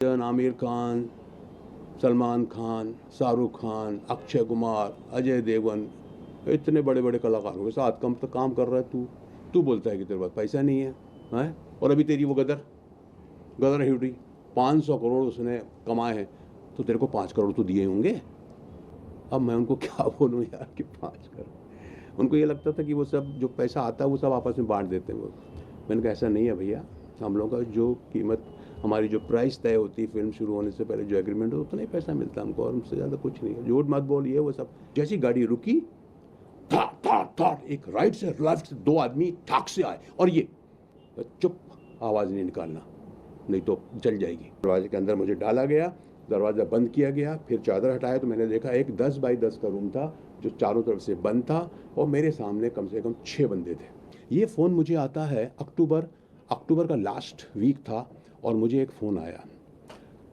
आमिर खान, सलमान खान, शाहरुख खान, अक्षय कुमार, अजय देवगन, इतने बड़े बड़े कलाकारों के साथ कम तक काम कर रहा है तू। तू बोलता है कि तेरे पास पैसा नहीं है, हैं? और अभी तेरी वो गदर गदर है उठी, 500 करोड़ उसने कमाए हैं, तो तेरे को 5 करोड़ तो दिए होंगे। अब मैं उनको क्या बोलूँ यार कि 5 करोड़। उनको ये लगता था कि वो सब जो पैसा आता है वो सब आपस में बांट देते हैं वो। मैंने कहा ऐसा नहीं है भैया, हम लोगों का जो कीमत, हमारी जो प्राइस तय होती है फिल्म शुरू होने से पहले जो एग्रीमेंट हो, उतना ही पैसा मिलता है हमको, और हमसे ज़्यादा कुछ नहीं है। झूठ मत बोल, ये वो सब। जैसी गाड़ी रुकी, था था था, एक राइट से लेफ्ट से दो आदमी ठाक से आए, और ये चुप, आवाज़ नहीं निकालना नहीं तो जल जाएगी। दरवाजे के अंदर मुझे डाला गया, दरवाज़ा बंद किया गया, फिर चादर हटाया तो मैंने देखा एक 10 बाई 10 का रूम था जो चारों तरफ से बंद था, और मेरे सामने कम से कम 6 बंदे थे। ये फ़ोन मुझे आता है अक्टूबर का लास्ट वीक था, और मुझे एक फ़ोन आया,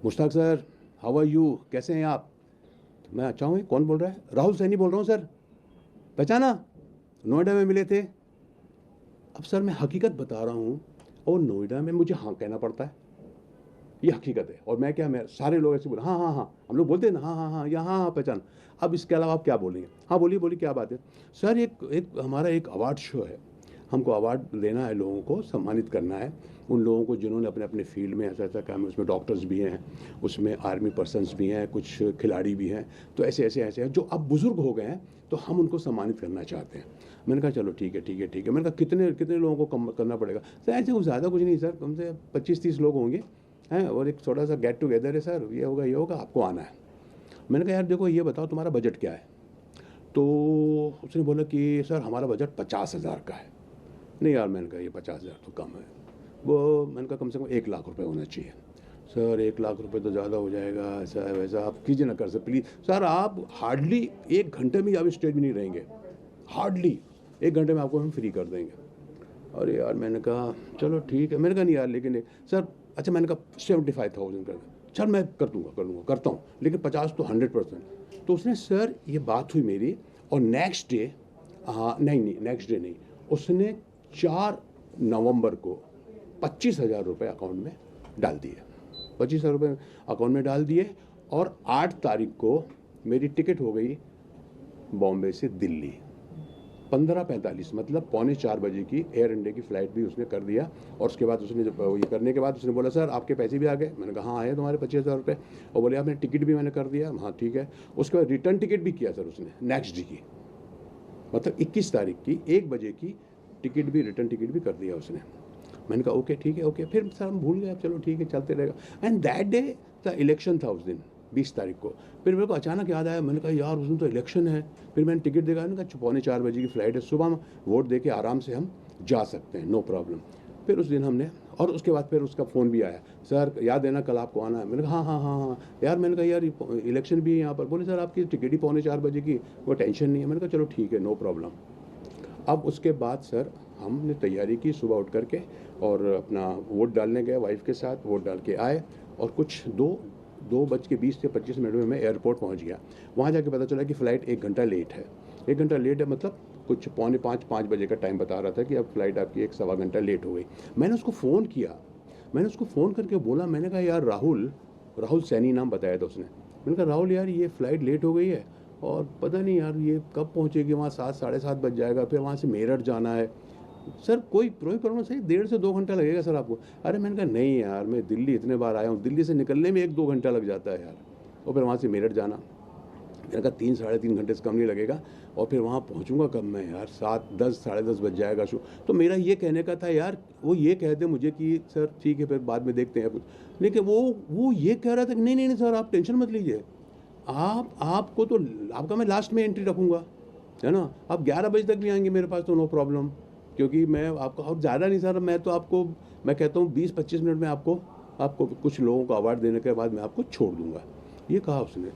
Mushtaq sir, how are you, कैसे हैं आप? मैं अच्छा हूँ। कौन बोल रहा है? राहुल सैनी बोल रहा हूँ सर। पहचाना? नोएडा में मिले थे। अब सर मैं हकीकत बता रहा हूँ, और नोएडा में मुझे हाँ कहना पड़ता है, ये हकीकत है। और मैं सारे लोग ऐसे बोले हाँ हाँ हाँ, हम लोग बोलते हैं ना हाँ हाँ हाँ, या हाँ हाँ पहचान। अब इसके अलावा आप क्या बोलेंगे? हाँ बोलिए बोलिए, क्या बात है? सर एक हमारा एक अवार्ड शो है, हमको अवार्ड देना है, लोगों को सम्मानित करना है, उन लोगों को जिन्होंने अपने अपने फील्ड में ऐसा ऐसा काम है। उसमें डॉक्टर्स भी हैं, उसमें आर्मी पर्सनस भी हैं, कुछ खिलाड़ी भी हैं, तो ऐसे ऐसे ऐसे हैं जो अब बुज़ुर्ग हो गए हैं, तो हम उनको सम्मानित करना चाहते हैं। मैंने कहा चलो ठीक है ठीक है ठीक है। मैंने कहा कितने कितने लोगों को कम करना पड़ेगा? सर ऐसे ज़्यादा कुछ नहीं सर, कम से 25-30 लोग होंगे हैं, और एक छोटा सा गेट टुगेदर है सर, ये होगा, आपको आना है। मैंने कहा यार देखो ये बताओ तुम्हारा बजट क्या है? तो उसने बोला कि सर हमारा बजट 50,000 का है। नहीं यार, मैंने कहा ये 50,000 तो कम है। वो मैंने कहा कम से कम 1 लाख रुपए होना चाहिए। सर 1 लाख रुपए तो ज़्यादा हो जाएगा, ऐसा है वैसा, आप कीजिए ना कर सर प्लीज़। सर आप हार्डली 1 घंटे में आप स्टेज में नहीं रहेंगे, हार्डली 1 घंटे में आपको हम फ्री कर देंगे। अरे यार, मैंने कहा चलो ठीक है। मैंने कहा नहीं यार लेकिन सर, अच्छा मैंने कहा 75,000 कर दे। सर मैं कर दूंगा करता हूँ, लेकिन 50 तो 100%। तो उसने, सर ये बात हुई मेरी, और नेक्स्ट डे, हाँ नहीं नेक्स्ट डे नहीं, उसने 4 नवंबर को 25,000 रुपये अकाउंट में डाल दिए। 25,000 रुपये अकाउंट में डाल दिए, और 8 तारीख को मेरी टिकट हो गई बॉम्बे से दिल्ली। 15:45 मतलब पौने 4 बजे की एयर इंडिया की फ़्लाइट भी उसने कर दिया। और उसके बाद उसने जब ये करने के बाद उसने बोला सर आपके पैसे भी आ गए। मैंने कहा हाँ आए तुम्हारे 25,000 रुपये। और बोले आपने टिकट भी मैंने कर दिया। हाँ ठीक है। उसके बाद रिटर्न टिकट भी किया सर उसने नेक्स्ट डे की, मतलब 21 तारीख की 1 बजे की टिकट भी, रिटर्न टिकट भी कर दिया उसने। मैंने कहा ओके ठीक है ओके। फिर सर हम भूल गए, चलो ठीक है चलते रहेगा। And that day the election था उस दिन 20 तारीख को। फिर मेरे को अचानक याद आया, मैंने कहा यार उस दिन तो इलेक्शन है। फिर मैंने टिकट देखा, मैंने कहा पौने 4 बजे की फ़्लाइट है, सुबह में वोट दे के आराम से हम जा सकते हैं, नो प्रॉब्लम। फिर उस दिन हमने, और उसके बाद फिर उसका फ़ोन भी आया, सर याद है ना कल आपको आना है? मैंने कहा हाँ हाँ हाँ हाँ यार। मैंने कहा यार इलेक्शन भी है यहाँ पर। बोले सर आपकी टिकट ही पौने 4 बजे की, वो टेंशन नहीं है। मैंने कहा चलो ठीक है नो प्रॉब्लम। अब उसके बाद सर हमने तैयारी की सुबह उठ करके, और अपना वोट डालने गए वाइफ के साथ, वोट डाल के आए, और कुछ 2:20 से 25 मिनट में मैं एयरपोर्ट पहुंच गया। वहाँ जाके पता चला कि फ़्लाइट 1 घंटा लेट है। 1 घंटा लेट है मतलब कुछ पौने 5 बजे का टाइम बता रहा था कि अब फ़्लाइट आपकी 1 सवा घंटा लेट हो गई। मैंने उसको फ़ोन किया, मैंने उसको फ़ोन करके बोला, मैंने कहा यार राहुल सैनी नाम बताया था उसने। मैंने कहा राहुल यार ये फ़्लाइट लेट हो गई है, और पता नहीं यार ये कब पहुंचेगी वहाँ, 7 साढ़े 7 बज जाएगा, फिर वहाँ से मेरठ जाना है। सर कोई प्रॉब्लम सही 1.5 से 2 घंटा लगेगा सर आपको। अरे मैंने कहा नहीं यार, मैं दिल्ली इतने बार आया हूँ, दिल्ली से निकलने में 1-2 घंटा लग जाता है यार, और फिर वहाँ से मेरठ जाना। मैंने कहा 3-3.5 घंटे से कम नहीं लगेगा। और फिर वहाँ पहुँचूंगा कब मैं यार, 7-10 साढ़े 10 बज जाएगा शो। तो मेरा ये कहने का था यार, वो ये कह दे मुझे कि सर ठीक है फिर बाद में देखते हैं कुछ, लेकिन वो ये कह रहा था कि नहीं सर आप टेंशन मत लीजिए, आपको तो आपका मैं लास्ट में एंट्री रखूँगा, है ना? आप 11 बजे तक भी आएंगे मेरे पास तो नो प्रॉब्लम, क्योंकि मैं आपको, और ज़्यादा नहीं सर, मैं तो आपको, मैं कहता हूँ 20-25 मिनट में आपको कुछ लोगों को अवार्ड देने के बाद मैं आपको छोड़ दूँगा, ये कहा उसने।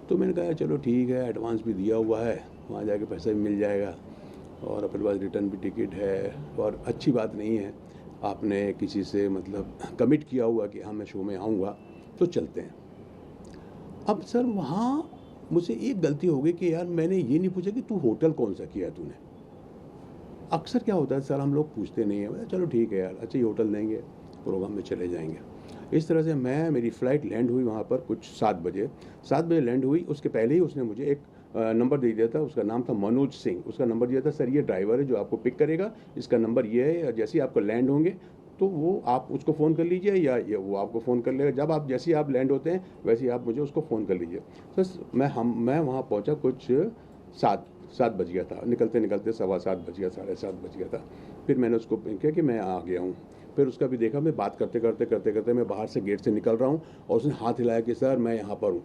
तो मैंने कहा चलो ठीक है, एडवांस भी दिया हुआ है, वहाँ जाके पैसा भी मिल जाएगा, और अपने पास रिटर्न भी टिकट है, और अच्छी बात नहीं है आपने किसी से मतलब कमिट किया हुआ कि हाँ मैं शो में आऊँगा, तो चलते हैं। अब सर वहाँ मुझसे एक गलती हो गई कि यार मैंने ये नहीं पूछा कि तू होटल कौन सा किया तूने। अक्सर क्या होता है सर, हम लोग पूछते नहीं हैं, चलो ठीक है यार, अच्छा ये होटल देंगे, प्रोग्राम में चले जाएंगे। इस तरह से मेरी फ़्लाइट लैंड हुई वहाँ पर कुछ 7 बजे लैंड हुई। उसके पहले ही उसने मुझे एक नंबर दे दिया था, उसका नाम था मनोज सिंह। उसका नंबर दिया था, सर ये ड्राइवर है जो आपको पिक करेगा, इसका नंबर ये है, जैसे ही आपको लैंड होंगे तो वो आप उसको फ़ोन कर लीजिए या ये वो आपको फ़ोन कर लेगा। जब आप जैसे ही आप लैंड होते हैं वैसे ही आप मुझे उसको फ़ोन कर लीजिए। तो मैं वहाँ पहुँचा कुछ 7 बज गया था, निकलते निकलते 7:15 बज गया, 7:30 बज गया था। फिर मैंने उसको किया कि मैं आ गया हूँ। फिर उसका भी देखा, मैं बात करते मैं बाहर से गेट से निकल रहा हूँ और उसने हाथ हिलाया कि सर मैं यहाँ पर हूँ।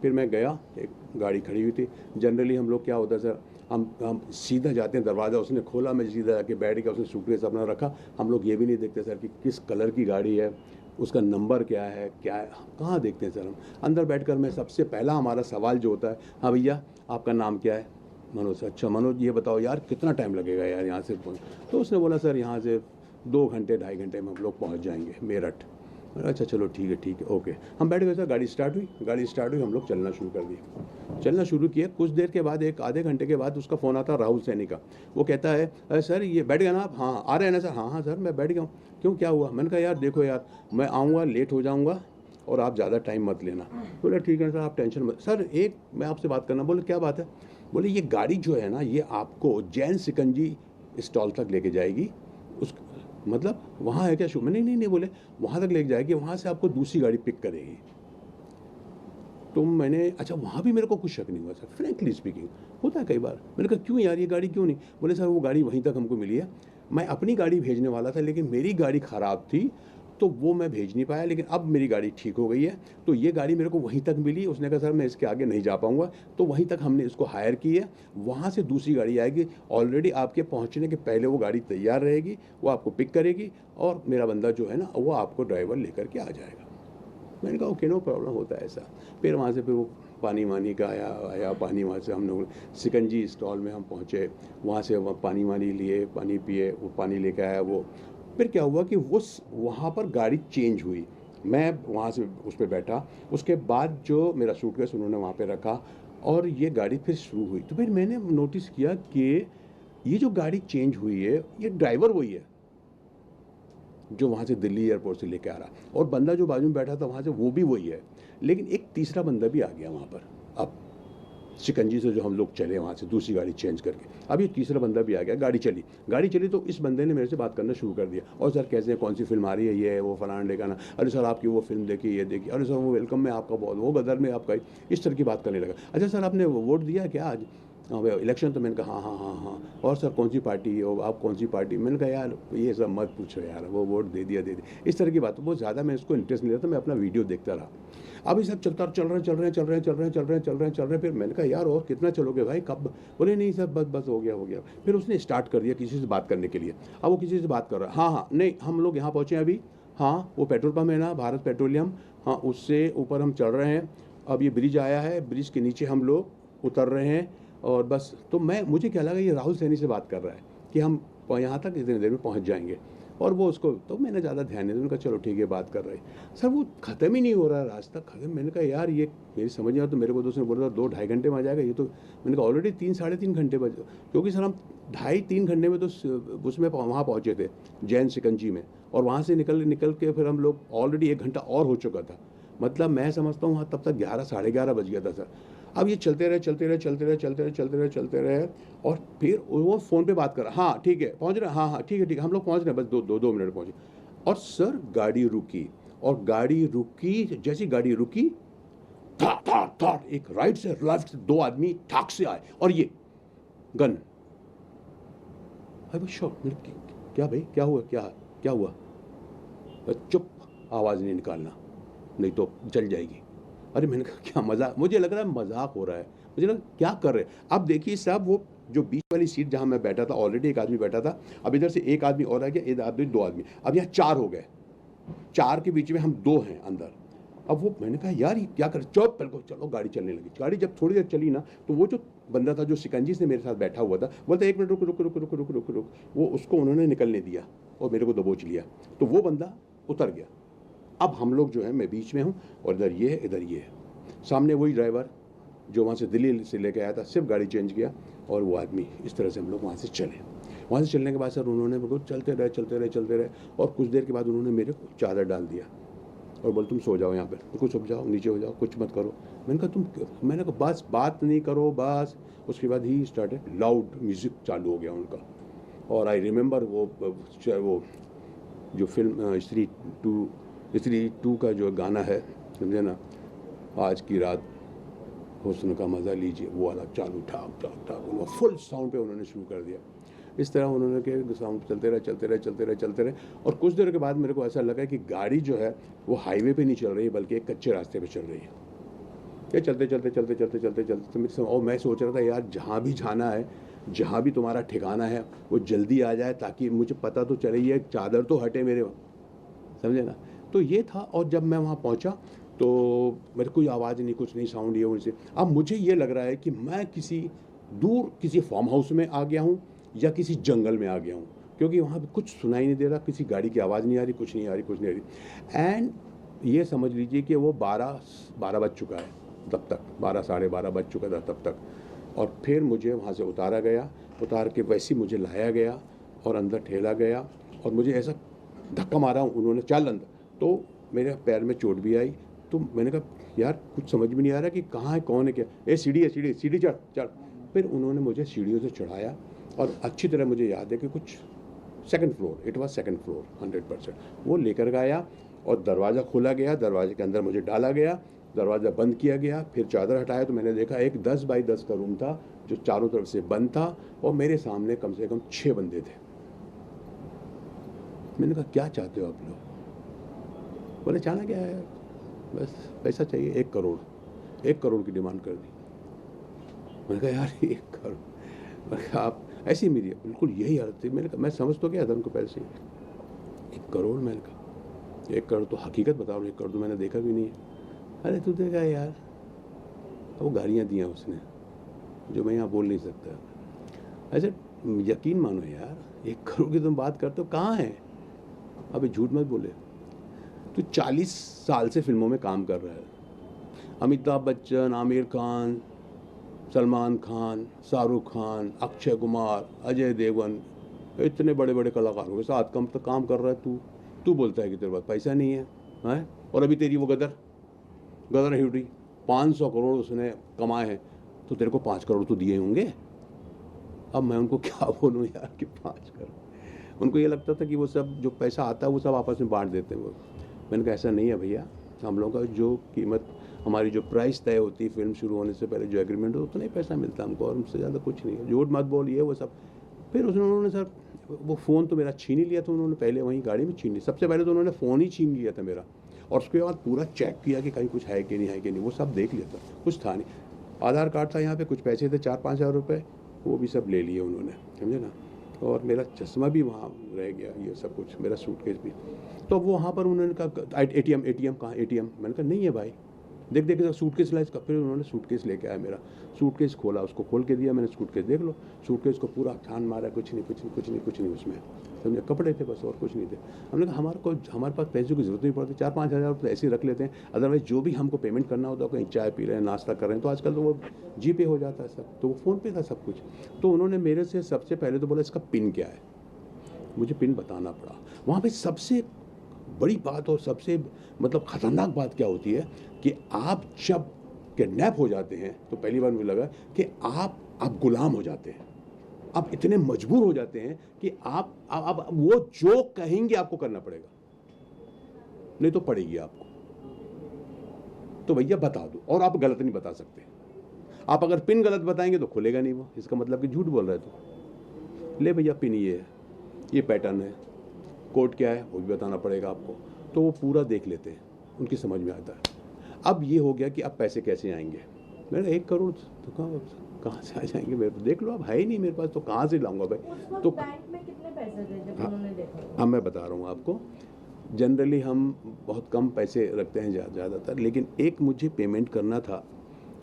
फिर मैं गया, एक गाड़ी खड़ी हुई थी। जनरली हम लोग क्या होता है सर, हम सीधा जाते हैं, दरवाज़ा उसने खोला, मैं सीधा जाके बैठ गया, उसने सूटकेस अपना रखा। हम लोग ये भी नहीं देखते सर कि किस कलर की गाड़ी है, उसका नंबर क्या है, कहाँ देखते हैं सर हम। अंदर बैठकर मैं सबसे पहला हमारा सवाल जो होता है, हाँ भैया आपका नाम क्या है? मनोज। अच्छा मनोज, ये बताओ यार कितना टाइम लगेगा यार यहाँ से पहुँच। तो उसने बोला सर यहाँ से 2 घंटे 2.5 घंटे में हम लोग पहुँच जाएंगे मेरठ। अच्छा चलो ठीक है ओके। हम बैठ गए सर, गाड़ी स्टार्ट हुई, हम लोग चलना शुरू किए। कुछ देर के बाद, एक आधे घंटे के बाद उसका फ़ोन आता राहुल सैनी का। वो कहता है, अरे सर ये बैठ गए ना आप? हाँ आ रहे हैं ना सर? हाँ सर मैं बैठ गया हूँ। क्यों, क्या हुआ? मैंने कहा यार देखो यार, मैं आऊँगा लेट हो जाऊँगा और आप ज़्यादा टाइम मत लेना। बोले ठीक है सर, आप टेंशन मत। सर एक मैं आपसे बात करना। बोले क्या बात है? बोले ये गाड़ी जो है ना, ये आपको जैन सिकंजी स्टॉल तक लेके जाएगी। उस मतलब वहाँ है क्या शो? मैंने नहीं बोले वहाँ तक लेके जाएगी, वहाँ से आपको दूसरी गाड़ी पिक करेगी। तो मैंने, अच्छा वहाँ भी मेरे को कुछ शक नहीं हुआ सर, फ्रैंकली स्पीकिंग होता है कई बार। मैंने कहा क्यों यार, ये गाड़ी क्यों नहीं? बोले सर वो गाड़ी वहीं तक हमको मिली है, मैं अपनी गाड़ी भेजने वाला था लेकिन मेरी गाड़ी ख़राब थी तो वो मैं भेज नहीं पाया, लेकिन अब मेरी गाड़ी ठीक हो गई है तो ये गाड़ी मेरे को वहीं तक मिली। उसने कहा सर मैं इसके आगे नहीं जा पाऊँगा, तो वहीं तक हमने इसको हायर की है, वहाँ से दूसरी गाड़ी आएगी, ऑलरेडी आपके पहुँचने के पहले वो गाड़ी तैयार रहेगी, वो आपको पिक करेगी और मेरा बंदा जो है ना वो आपको ड्राइवर लेकर के आ जाएगा। मैंने कहा ओके नो प्रॉब्लम, होता है ऐसा। फिर वहाँ से फिर वो पानी वानी का आया पानी, वहाँ से हम लोग सिकंजी स्टॉल में हम पहुँचे, वहाँ से पानी वानी लिए, पानी पिए, वो पानी लेके आया वो। फिर क्या हुआ कि वो वहाँ पर गाड़ी चेंज हुई, मैं वहाँ से उस पर बैठा, उसके बाद जो मेरा सूटकेस उन्होंने वहाँ पे रखा और ये गाड़ी फिर शुरू हुई। तो फिर मैंने नोटिस किया कि ये जो गाड़ी चेंज हुई है, ये ड्राइवर वही है जो वहाँ से दिल्ली एयरपोर्ट से लेके आ रहा, और बंदा जो बाजू में बैठा था वहाँ से वो भी वही है, लेकिन एक तीसरा बंदा भी आ गया वहाँ पर। अब शिकंजी से जो हम लोग चले वहाँ से दूसरी गाड़ी चेंज करके, अब ये तीसरा बंदा भी आ गया। गाड़ी चली तो इस बंदे ने मेरे से बात करना शुरू कर दिया, और सर कैसे हैं, कौन सी फिल्म आ रही है, ये है वो फलाना ढेकाना, अरे सर आपकी वो फिल्म देखी, ये देखी, अरे सर वो वेलकम में आपका बहुत, वो गदर में आपका, इस तरह की बात करने लगा। अच्छा सर आपने वोट दिया क्या आज? हाँ भाई इलेक्शन, तो मैंने कहा हाँ। और सर कौन सी पार्टी हो आप, कौन सी पार्टी? मैंने कहा यार ये सब मत पूछो यार, वो वोट दे दिया। इस तरह की बात, बहुत ज़्यादा मैं इसको इंटरेस्ट नहीं लेता, मैं अपना वीडियो देखता रहा। अब ये सब चल रहे हैं। फिर मैंने कहा यार और कितना चलोगे भाई, कब? बोले नहीं सर बस हो गया। फिर उसने स्टार्ट कर दिया किसी से बात करने के लिए। अब वो किसी से बात कर रहा है, हाँ नहीं हम लोग यहाँ पहुँचे अभी, हाँ वो पेट्रोल पम्प है ना भारत पेट्रोलियम, हाँ उससे ऊपर हम चल रहे हैं, अब ये ब्रिज आया है, ब्रिज के नीचे हम लोग उतर रहे हैं और बस। तो मुझे क्या लगा ये राहुल सैनी से बात कर रहा है कि हम यहाँ तक इतनी देर में पहुँच जाएंगे, और वो उसको, तो मैंने ज़्यादा ध्यान नहीं दिया। मैंने कहा चलो ठीक है बात कर रहे हैं। सर वो ख़त्म ही नहीं हो रहा रास्ता, ख़त्म। मैंने कहा यार ये मेरी समझ नहीं आता, तो मेरे को तो उसने बोला था 2-2.5 घंटे में आ जाएगा, ये तो मैंने कहा ऑलरेडी 3-3.5 घंटे बजे, क्योंकि सर हम 2.5-3 घंटे में तो उसमें वहाँ पहुँचे थे जैन सिकंजी में, और वहाँ से निकल के फिर हम लोग ऑलरेडी 1 घंटा और हो चुका था। मतलब मैं समझता हूँ वहाँ तब तक 11 साढ़े 11 बज गया था सर। अब ये चलते रहे और फिर वो फ़ोन पे बात कर रहा, हाँ ठीक है पहुँच रहे, हाँ ठीक है हम लोग पहुँच रहे हैं, बस 2 मिनट पहुँचे। और सर गाड़ी रुकी, और गाड़ी रुकी, जैसी गाड़ी रुकी था एक राइट से लेफ्ट से 2 आदमी ठाक से आए, और ये गन। भाई शॉट, क्या भाई क्या हुआ? चुप, आवाज़ नहीं निकालना नहीं तो जल जाएगी। अरे मैंने कहा क्या मजाक, मुझे लग रहा है मजाक हो रहा है, मुझे लगा क्या कर रहे हैं। अब देखिए साहब, वो जो बीच वाली सीट जहां मैं बैठा था, ऑलरेडी एक आदमी बैठा था, अब इधर से एक आदमी और आ गया, इधर आदमी 2 आदमी, अब यहाँ 4 हो गए, 4 के बीच में हम 2 हैं अंदर। अब वो मैंने कहा यार ये क्या कर, चलो गाड़ी चलने लगी। गाड़ी जब थोड़ी देर चली ना, तो वो जो बंदा था जो सिकंजी से मेरे साथ बैठा हुआ था, बोलता 1 मिनट रुक, वो उसको उन्होंने निकलने दिया और मेरे को दबोच लिया, तो वो बंदा उतर गया। अब हम लोग जो है, मैं बीच में हूँ और इधर ये है, सामने वही ड्राइवर जो वहाँ से दिल्ली से लेके आया था, सिर्फ गाड़ी चेंज किया, और वो आदमी। इस तरह से हम लोग वहाँ से चले। वहाँ से चलने के बाद सर उन्होंने मेरे को चलते रहे, और कुछ देर के बाद उन्होंने मेरे को चादर डाल दिया। और बोले तुम सो जाओ यहाँ पे, कुछ सो जाओ, नीचे हो जाओ, कुछ मत करो। मैंने कहा बस बात नहीं करो बस। उसके बाद ही स्टार्टेड, लाउड म्यूज़िक चालू हो गया उनका। और आई रिमेंबर वो जो फिल्म स्त्री टू का जो गाना है, समझे ना, आज की रात हुस्न का मज़ा लीजिए, वो वाला चालू ठाक ठाक ठाक, वो फुल साउंड पे उन्होंने शुरू कर दिया। इस तरह उन्होंने के साउंड चलते रहे। और कुछ देर के बाद मेरे को ऐसा लगा कि गाड़ी जो है वो हाईवे पे नहीं चल रही है, बल्कि एक कच्चे रास्ते पे चल रही है। ये चलते और मैं सोच रहा था यार, जहाँ भी जाना है, जहाँ भी तुम्हारा ठिकाना है, वो जल्दी आ जाए ताकि मुझे पता तो चले, ये चादर तो हटे मेरे, समझे ना। तो ये था। और जब मैं वहाँ पहुँचा तो मेरे कोई आवाज़ नहीं, कुछ नहीं, साउंड ये उनसे। अब मुझे ये लग रहा है कि मैं किसी फार्म हाउस में आ गया हूँ या किसी जंगल में आ गया हूँ, क्योंकि वहाँ पे कुछ सुनाई नहीं दे रहा, किसी गाड़ी की आवाज़ नहीं आ रही, कुछ नहीं आ रही। एंड ये समझ लीजिए कि वो 12 बज चुका है तब तक, 12 साढ़े 12 बज चुका था तब तक। और फिर मुझे वहाँ से उतारा गया, उतार के वैसे ही मुझे लाया गया और अंदर ठेला गया। और मुझे ऐसा धक्का मारा उन्होंने, चल अंदर, तो मेरे पैर में चोट भी आई। तो मैंने कहा यार कुछ समझ में नहीं आ रहा कि कहाँ है, कौन है, क्या। सीढ़ी चढ़। फिर उन्होंने मुझे सीढ़ियों से चढ़ाया और अच्छी तरह मुझे याद है कि कुछ second floor, it was second floor 100%, वो लेकर गया। और दरवाज़ा खोला गया, दरवाजे के अंदर मुझे डाला गया, दरवाज़ा बंद किया गया। फिर चादर हटाया तो मैंने देखा एक 10 बाई 10 का रूम था जो चारों तरफ से बंद था, और मेरे सामने कम से कम 6 बंदे थे। मैंने कहा क्या चाहते हो आप लोग? बोले चाहना क्या है, बस पैसा चाहिए, 1 करोड़ की डिमांड कर दी। मैंने कहा यार 1 करोड़, मैंने कहा आप ऐसी मेरी बिल्कुल यही हालत थी। मैंने कहा मैं समझ तो गया था उनको पैसे, 1 करोड़, मैंने कहा 1 करोड़ तो हकीकत बता रहा हूँ, 1 करोड़ तो मैंने देखा भी नहीं है। अरे तू देखा यार, वो गालियाँ दी हैं उसने जो मैं यहाँ बोल नहीं सकता। ऐसे यकीन मानो यार, 1 करोड़ की तुम बात करते हो, कहाँ है? अभी झूठ मत बोले, तू 40 साल से फिल्मों में काम कर रहा है। अमिताभ बच्चन, आमिर खान, सलमान खान, शाहरुख खान, अक्षय कुमार, अजय देवगन, इतने बड़े बड़े कलाकारों के साथ काम कर रहा है तू बोलता है कि तेरे पास पैसा नहीं है, हैं? और अभी तेरी वो गदर ही उठी, 500 करोड़ उसने कमाए हैं, तो तेरे को 5 करोड़ तो दिए होंगे। अब मैं उनको क्या बोलूँ यार कि 5 करोड़। उनको ये लगता था कि वो सब जो पैसा आता है वो सब आपस में बांट देते हैं वो। मैंने कहा ऐसा नहीं है भैया, हम लोगों का जो कीमत, हमारी जो प्राइस तय होती है फिल्म शुरू होने से पहले, जो एग्रीमेंट हो, उतना ही पैसा मिलता है हमको, और उससे ज़्यादा कुछ नहीं है। झूठ मत बोलिए वो सब। फिर उन्होंने सर वो फ़ोन तो मेरा छीन ही लिया था उन्होंने, पहले वहीं गाड़ी में छीन लिया। सबसे पहले तो उन्होंने फ़ोन ही छीन लिया था मेरा, और उसके बाद पूरा चेक किया कि कहीं कुछ है कि नहीं, वो सब देख लिया था, कुछ था नहीं। आधार कार्ड था यहाँ पे, कुछ पैसे थे 4-5 हज़ार रुपये, वो भी सब ले लिए उन्होंने, समझे ना। और मेरा चश्मा भी वहाँ रह गया, ये सब कुछ, मेरा सूटकेस भी। तो वो वहाँ पर उन्होंने कहा ATM कहाँ, ATM, मैंने कहा नहीं है भाई, देख सूटकेस ला इसका। फिर उन्होंने सूटकेस लेके आया मेरा, सूटकेस खोला, उसको खोल के दिया मैंने, सूटकेस देख लो। सूटकेस को पूरा छान मारा, कुछ नहीं उसमें, समझे, कपड़े थे बस, और कुछ नहीं थे। हमने कहा हमारे पास पैसों की जरूरत नहीं पड़ती, 4-5 हज़ार रुपये ऐसे ही रख लेते हैं, अदरवाइज जो भी हमको पेमेंट करना होता है, कहीं चाय पी रहे हैं, नाश्ता कर रहे हैं, तो आजकल तो वो GPay हो जाता है सब, तो वो फ़ोन पे था सब कुछ। तो उन्होंने मेरे से सबसे पहले तो बोला इसका पिन क्या है, मुझे पिन बताना पड़ा। वहाँ पे सबसे बड़ी बात और सबसे मतलब ख़तरनाक बात क्या होती है कि आप जब किडनैप हो जाते हैं तो पहली बार मुझे लगा कि आप गुलाम हो जाते हैं, आप इतने मजबूर हो जाते हैं कि आप वो जो कहेंगे आपको करना पड़ेगा, नहीं तो पड़ेगी आपको। तो भैया बता दो, और आप गलत नहीं बता सकते। आप अगर पिन गलत बताएंगे तो खुलेगा नहीं वो, इसका मतलब कि झूठ बोल रहे तो। ले भैया पिन ये पैटर्न है, कोड क्या है वो भी बताना पड़ेगा आपको। तो वो पूरा देख लेते हैं, उनकी समझ में आता है। अब ये हो गया कि अब पैसे कैसे आएंगे। मैंने 1 करोड़ तो कहाँ से आ जाएंगे, मेरे को देख लो, अब है ही नहीं मेरे पास, तो कहाँ से लाऊंगा भाई। तो बैंक में कितने पैसे थे जब उन्होंने देखा? हाँ मैं बता रहा हूँ आपको, जनरली हम बहुत कम पैसे रखते हैं ज़्यादातर, लेकिन एक मुझे पेमेंट करना था।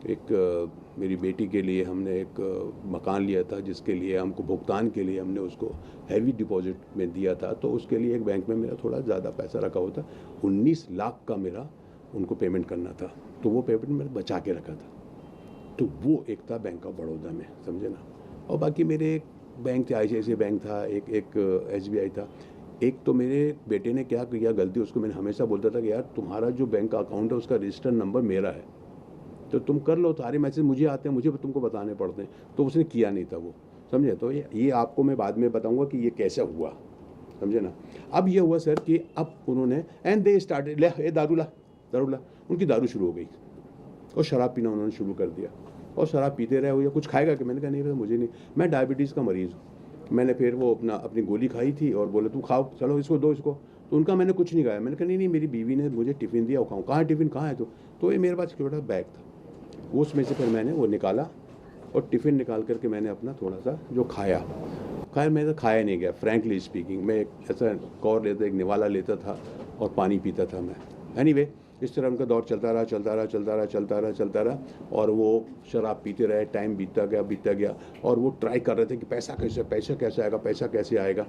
एक मेरी बेटी के लिए हमने एक मकान लिया था, जिसके लिए हमको भुगतान के लिए हमने उसको हैवी डिपॉजिट में दिया था, तो उसके लिए एक बैंक में मेरा थोड़ा ज़्यादा पैसा रखा हुआ था, 19 लाख का मेरा उनको पेमेंट करना था। तो वो पेमेंट मैंने बचा के रखा था। तो वो एक था बैंक ऑफ बड़ौदा में, समझे ना। और बाकी मेरे एक बैंक थे, ICICI बैंक था, एक SBI था। एक तो मेरे बेटे ने क्या किया गलती, उसको मैंने हमेशा बोलता था कि यार तुम्हारा जो बैंक अकाउंट है उसका रजिस्टर नंबर मेरा है, तो तुम कर लो, सारे मैसेज मुझे आते हैं, मुझे तुमको बताने पड़ते हैं। तो उसने किया नहीं था वो, समझे। तो ये आपको मैं बाद में बताऊंगा कि ये कैसे हुआ, समझे ना। अब ये हुआ सर कि अब उन्होंने एंड दे स्टार्टेड, ले ए दारू ला, दारू ला, उनकी दारू शुरू हो गई और शराब पीना उन्होंने शुरू कर दिया। और शराब पीते रहे हो या कुछ खाएगा कि, मैंने कहा नहीं भाई मुझे नहीं, मैं डायबिटीज़ का मरीज़ हूँ। मैंने फिर वो अपनी गोली खाई थी और बोले तू खाओ, चलो इसको दो इसको। तो उनका मैंने कुछ नहीं खाया। मैंने कहा नहीं नहीं, मेरी बीवी ने मुझे टिफ़िन दिया, वो खाऊँ। कहाँ टिफ़िन, कहाँ है? तो ये मेरे पास छोटा बैग था, उसमें से फिर मैंने वो निकाला और टिफ़िन निकाल करके मैंने अपना थोड़ा सा जो खाया। खैर मैं तो खाया नहीं गया, फ्रैंकली स्पीकिंग। मैं एक ऐसा कौर लेता, एक निवाला लेता था और पानी पीता था मैं। एनीवे, इस तरह उनका दौर चलता रहा और वो शराब पीते रहे। टाइम बीतता गया और वो ट्राई कर रहे थे कि पैसा कैसे आएगा।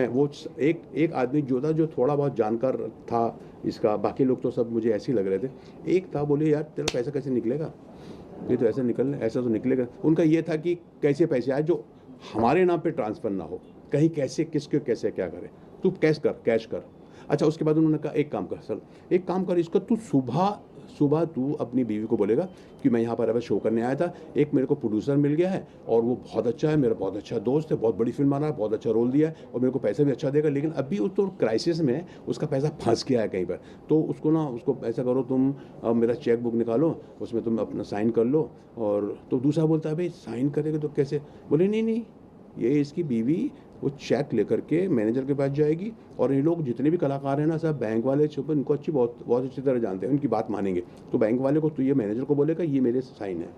वो एक आदमी जो था, जो थोड़ा बहुत जानकार था इसका, बाकी लोग तो सब मुझे ऐसे ही लग रहे थे। एक था, बोले यार तेरा पैसा कैसे निकलेगा, ये तो ऐसा तो निकलेगा। उनका ये था कि कैसे पैसे आए जो हमारे नाम पे ट्रांसफ़र ना हो, कहीं कैसे किसके कैसे क्या करे, तू कैश कर। अच्छा, उसके बाद उन्होंने कहा एक काम कर, इसको तू सुबह तू अपनी बीवी को बोलेगा कि मैं यहाँ पर अब शो करने आया था, एक मेरे को प्रोड्यूसर मिल गया है और वो बहुत अच्छा है, मेरा बहुत अच्छा दोस्त है, बहुत बड़ी फिल्म बना है, बहुत अच्छा रोल दिया है और मेरे को पैसा भी अच्छा देगा, लेकिन अभी उस तो क्राइसिस में है, उसका पैसा फंस गया है कहीं पर। तो उसको ऐसा करो, तुम मेरा चेक बुक निकालो, उसमें तुम अपना साइन कर लो। और तो दूसरा बोलता है भाई साइन करेगा तो कैसे? बोले नहीं, ये इसकी बीवी वो चेक लेकर के मैनेजर के पास जाएगी और ये लोग जितने भी कलाकार हैं ना, सब बैंक वाले छुप इनको बहुत अच्छी तरह जानते हैं, उनकी बात मानेंगे। तो बैंक वाले को, तो ये मैनेजर को बोलेगा ये मेरे साइन है,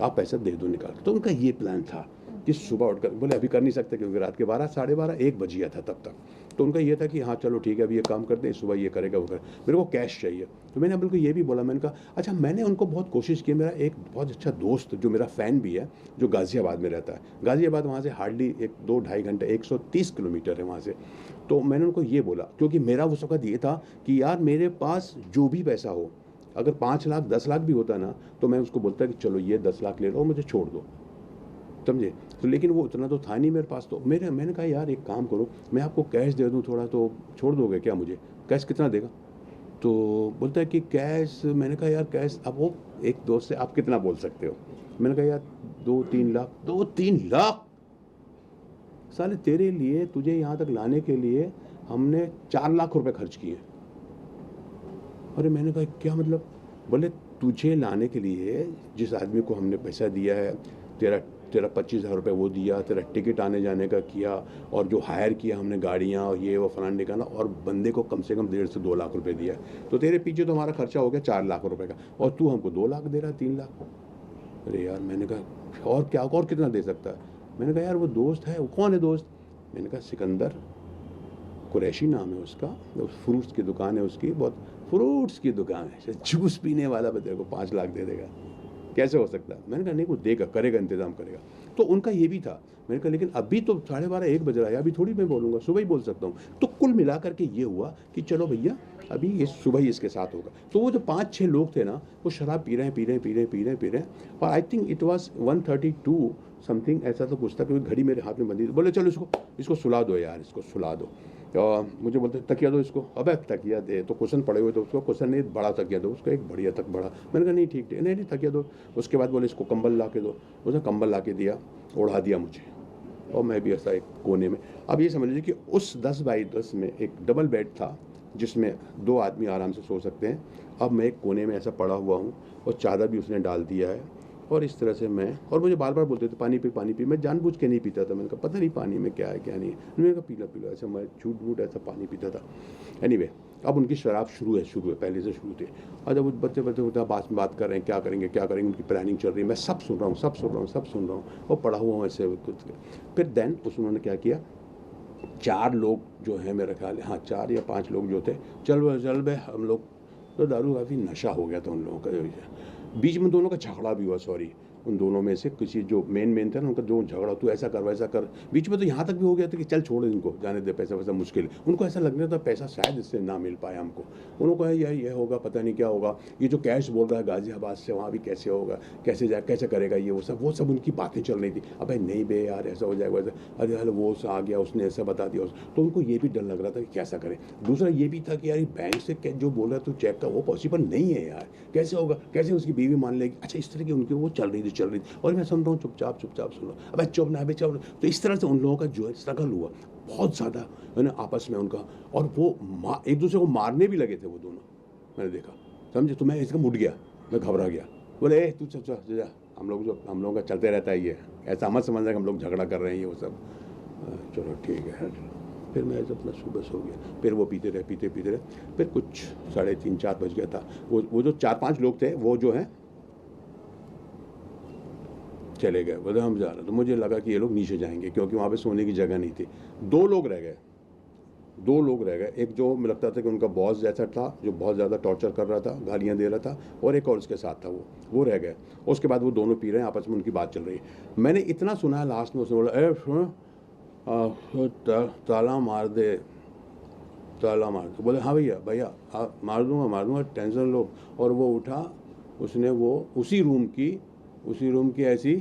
आप पैसा दे दो निकाल। तो उनका ये प्लान था कि सुबह उठकर, बोले अभी कर नहीं सकते क्योंकि रात के 12, साढ़े 12, 1 बज गया था तब तक। तो उनका ये था कि हाँ चलो ठीक है, अभी ये काम करते हैं, सुबह ये करेगा वो करेगा, मेरे को कैश चाहिए। तो मैंने बिल्कुल ये भी बोला, मैंने कहा अच्छा, मैंने उनको बहुत कोशिश की। मेरा एक बहुत अच्छा दोस्त जो मेरा फ़ैन भी है, जो गाज़ियाबाद में रहता है, गाज़ियाबाद वहाँ से हार्डली 2-2.5 घंटे, 130 किलोमीटर है वहाँ से। तो मैंने उनको ये बोला, क्योंकि मेरा उस वक्त ये था कि यार मेरे पास जो भी पैसा हो, अगर 5 लाख 10 लाख भी होता ना, तो मैं उसको बोलता कि चलो ये 10 लाख ले लो, मुझे छोड़ दो, समझे। तो लेकिन वो उतना तो था नहीं मेरे पास। तो मैंने कहा यार एक काम करो, मैं आपको कैश दे दूं थोड़ा, तो छोड़ दोगे क्या मुझे? कैश कितना देगा? तो बोलता है कि कैश। मैंने कहा यार कैश, अब वो एक दोस्त से आप कितना बोल सकते हो? मैंने कहा यार 2-3 लाख। 2-3 लाख? साले तेरे लिए, तुझे यहाँ तक लाने के लिए हमने 4 लाख रुपए खर्च किए। अरे मैंने कहा क्या मतलब? बोले तुझे लाने के लिए जिस आदमी को हमने पैसा दिया है, तेरा 25,000 रुपये वो दिया, तेरा टिकट आने जाने का किया, और जो हायर किया हमने गाड़ियाँ और ये वो फलान निकाला, और बंदे को कम से कम 1.5 से 2 लाख रुपए दिया। तो तेरे पीछे तो हमारा खर्चा हो गया 4 लाख रुपए का, और तू हमको 2 लाख दे रहा है, 3 लाख। अरे यार, मैंने कहा और क्या, और कितना दे सकता है? मैंने कहा यार वो दोस्त है। वो कौन है दोस्त? मैंने कहा सिकंदर कुरैशी नाम है उसका, फ्रूट्स की दुकान है उसकी, बहुत फ्रूट्स की दुकान है, जूस पीने वाला बंदे को 5 लाख दे देगा, कैसे हो सकता है? मैंने कहा नहीं, वो देगा, करेगा, इंतजाम करेगा। तो उनका ये भी था। मैंने कहा लेकिन अभी तो 12:30 1 बज रहा है, अभी थोड़ी मैं बोलूँगा, सुबह ही बोल सकता हूँ। तो कुल मिला करके ये हुआ कि चलो भैया अभी ये सुबह ही इसके साथ होगा। तो वो जो 5-6 लोग थे ना, वो शराब पी रहे हैं, और I think it was 1:32 something, ऐसा तो कुछ था, क्योंकि घड़ी मेरे हाथ में बंदी थी। बोले चलो इसको सुला दो यार, इसको सुला दो। मुझे बोलते तकिया दो इसको। अबे तकिया दे, तो कुशन पड़े हुए, तो उसको कुशन नहीं, बड़ा तकिया दो उसको, एक बढ़िया तक बड़ा। मैंने कहा नहीं ठीक, नहीं तकिया दो। उसके बाद बोले इसको कंबल ला के दो। उसने कंबल ला के दिया, ओढ़ा दिया मुझे, और मैं भी ऐसा एक कोने में। अब ये समझ लीजिए कि उस 10x10 में एक डबल बेड था जिसमें 2 आदमी आराम से सो सकते हैं। अब मैं एक कोने में ऐसा पड़ा हुआ हूँ, और चादर भी उसने डाल दिया है, और इस तरह से मैं, और मुझे बार बार बोलते थे पानी पी। मैं जानबूझ के नहीं पीता था। मैंने कहा पता नहीं पानी में क्या है क्या नहीं है। मैंने कहा पीला ऐसा, मैं झूठ ऐसा पानी पीता था। एनीवे, अब उनकी शराब शुरू है, पहले से शुरू थे। और जब बच्चे बात कर रहे हैं, क्या करेंगे, उनकी प्लानिंग चल रही है, मैं सब सुन रहा हूँ, और पढ़ा हुआ हूँ ऐसे। फिर देन उन्होंने क्या किया, 4 लोग जो हैं, मेरा ख्याल है, हाँ 4 या 5 लोग जो थे, चल बे हम लोग, तो दारू काफ़ी नशा हो गया था उन लोगों का। बीच में दोनों का झगड़ा भी हुआ, सॉरी, उन दोनों में से किसी जो मेन था ना उनका जो झगड़ा, तू ऐसा कर वैसा कर, बीच में तो यहाँ तक भी हो गया था कि चल छोड़ इनको, जाने दे, पैसा वैसा मुश्किल है। उनको ऐसा लगने था पैसा शायद इससे ना मिल पाए हमको। उन्होंने कहा यार ये होगा, पता नहीं क्या होगा, ये जो कैश बोल रहा है गाजियाबाद से वहाँ भी कैसे होगा, कैसे करेगा ये, वो सब उनकी बातें चल रही थी। अब नहीं बे यार ऐसा हो जाएगा वैसा, अरे हल वो आ गया उसने ऐसा बता दिया, तो उनको ये भी डर लग रहा था कि कैसा करे। दूसरा ये भी था कि यार बैंक से जो बोल रहा है तू चेक का, वो पॉसिबल नहीं है यार, कैसे होगा, कैसे उसकी बीवी मान लेगी। अच्छा इस तरह की उनकी वो चल रही थी और मैं सुन रहा हूँ चुपचाप सुन रहा हूँ, अब चुप ना चुप। तो इस तरह से उन लोगों का जो है स्ट्रगल हुआ बहुत ज़्यादा है ना आपस में उनका, और वो एक दूसरे को मारने भी लगे थे वो दोनों, मैंने देखा, समझे। तो मैं इसका मुड़ गया, मैं घबरा गया, बोले तू चल जा, हम लोगों का चलते रहता है ये, ऐसा मत समझना कि हम लोग झगड़ा कर रहे हैं ये वो सब। चलो ठीक है। फिर मैं अपना सुबह सो गया, फिर वो पीते रहे, फिर कुछ 3:30 4 बज गया था। वो जो 4-5 लोग थे वो जो है चले गए, बोले हम जा रहे। तो मुझे लगा कि ये लोग नीचे जाएंगे क्योंकि वहाँ पे सोने की जगह नहीं थी। 2 लोग रह गए, एक जो मुझे लगता था कि उनका बॉस जैसा था, जो बहुत ज़्यादा टॉर्चर कर रहा था, गालियाँ दे रहा था, और एक और उसके साथ था, वो रह गए। उसके बाद वो दोनों पी रहे हैं, आपस में उनकी बात चल रही है। मैंने इतना सुना है लास्ट में, उसने बोला ताला मार दे। बोले हाँ भैया मार दूंगा, टेंशन लो। और वो उठा, उसने वो उसी रूम की ऐसी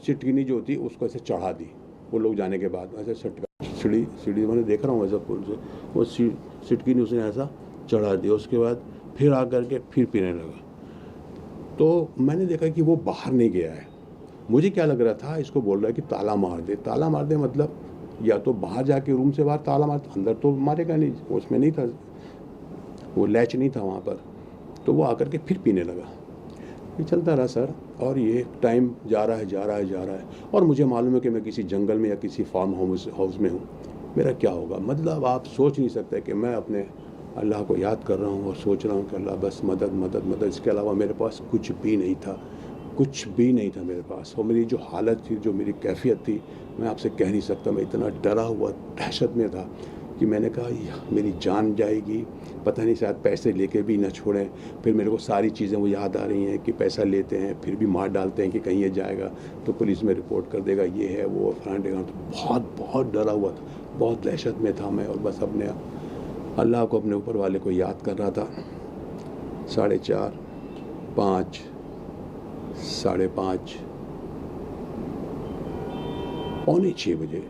सिटकिनी जो थी उसको ऐसे चढ़ा दी। वो लोग जाने के बाद ऐसे सीढ़ी मैंने देख रहा हूँ ऐसा पुल से, वो सिटकिनी उसने ऐसा चढ़ा दी। उसके बाद फिर आकर के फिर पीने लगा। तो मैंने देखा कि वो बाहर नहीं गया है। मुझे क्या लग रहा था, इसको बोल रहा है कि ताला मार दे, मतलब या तो बाहर जाके रूम से बाहर ताला मार, अंदर तो मारेगा नहीं, उसमें नहीं था, वो लैच नहीं था वहाँ पर। तो वो आकर के फिर पीने लगा। ये चलता रहा सर, और ये टाइम जा रहा है। और मुझे मालूम है कि मैं किसी जंगल में या किसी फार्म हाउस में हूँ, मेरा क्या होगा। मतलब आप सोच नहीं सकते कि मैं अपने अल्लाह को याद कर रहा हूँ और सोच रहा हूँ कि अल्लाह बस मदद। इसके अलावा मेरे पास कुछ भी नहीं था मेरे पास। और मेरी जो हालत थी, जो मेरी कैफियत थी, मैं आपसे कह नहीं सकता। मैं इतना डरा हुआ, दहशत में था कि मैंने कहा मेरी जान जाएगी, पता नहीं शायद पैसे लेके भी न छोड़ें। फिर मेरे को सारी चीज़ें वो याद आ रही हैं कि पैसा लेते हैं फिर भी मार डालते हैं कि कहीं ये जाएगा तो पुलिस में रिपोर्ट कर देगा, ये है वो फलाने। तो बहुत डरा हुआ था, बहुत दहशत में था मैं। और बस अपने अल्लाह को, अपने ऊपर वाले को याद कर रहा था। 4:30, 5, 5:30, 5:45 बजे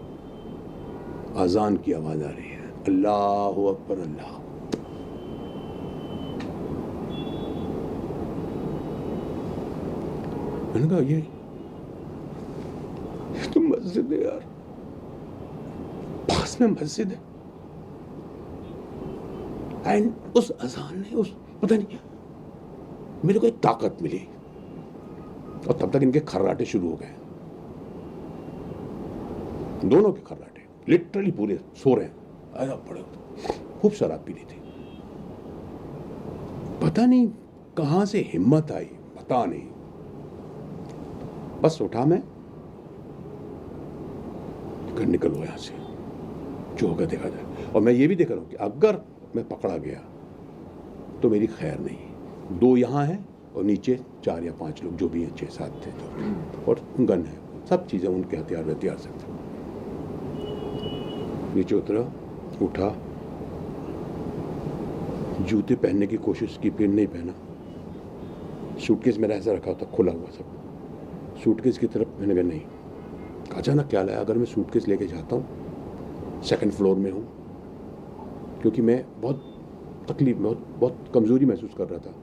अजान की आवाज़ आ रही है, अल्लाह अकबर अल्लाह। मैंने कहा ये तो मस्जिद है यार, पास में मस्जिद है। एंड उस अजान ने, उस पता नहीं मेरे को एक ताकत मिली। और तब तक इनके खर्राटे शुरू हो गए, दोनों के खर्राटे, लिटरली पूरे सो रहे हैं। आया पड़े, खूब शराब पी ली थी। पता नहीं कहां से हिम्मत आई, पता नहीं। बस उठा मैं, घर निकलो यहां से, जो होगा देखा जाए। और मैं ये भी देख रहा हूं कि अगर मैं पकड़ा गया तो मेरी खैर नहीं। 2 यहां हैं और नीचे 4 या 5 लोग जो भी हैं, 6-7 थे तो, और गन है, सब चीज़ें उनके हथियार से। नीचे उठा, जूते पहनने की कोशिश की, फिर नहीं पहना। सूटकेस मेरा ऐसा रखा था, खुला हुआ सब। सूटकेस की तरफ मैंने कहा नहीं, अचानक क्या लाया, अगर मैं सूटकेस लेके जाता हूँ, 2nd फ्लोर में हूँ, क्योंकि मैं बहुत तकलीफ में, बहुत कमज़ोरी महसूस कर रहा था,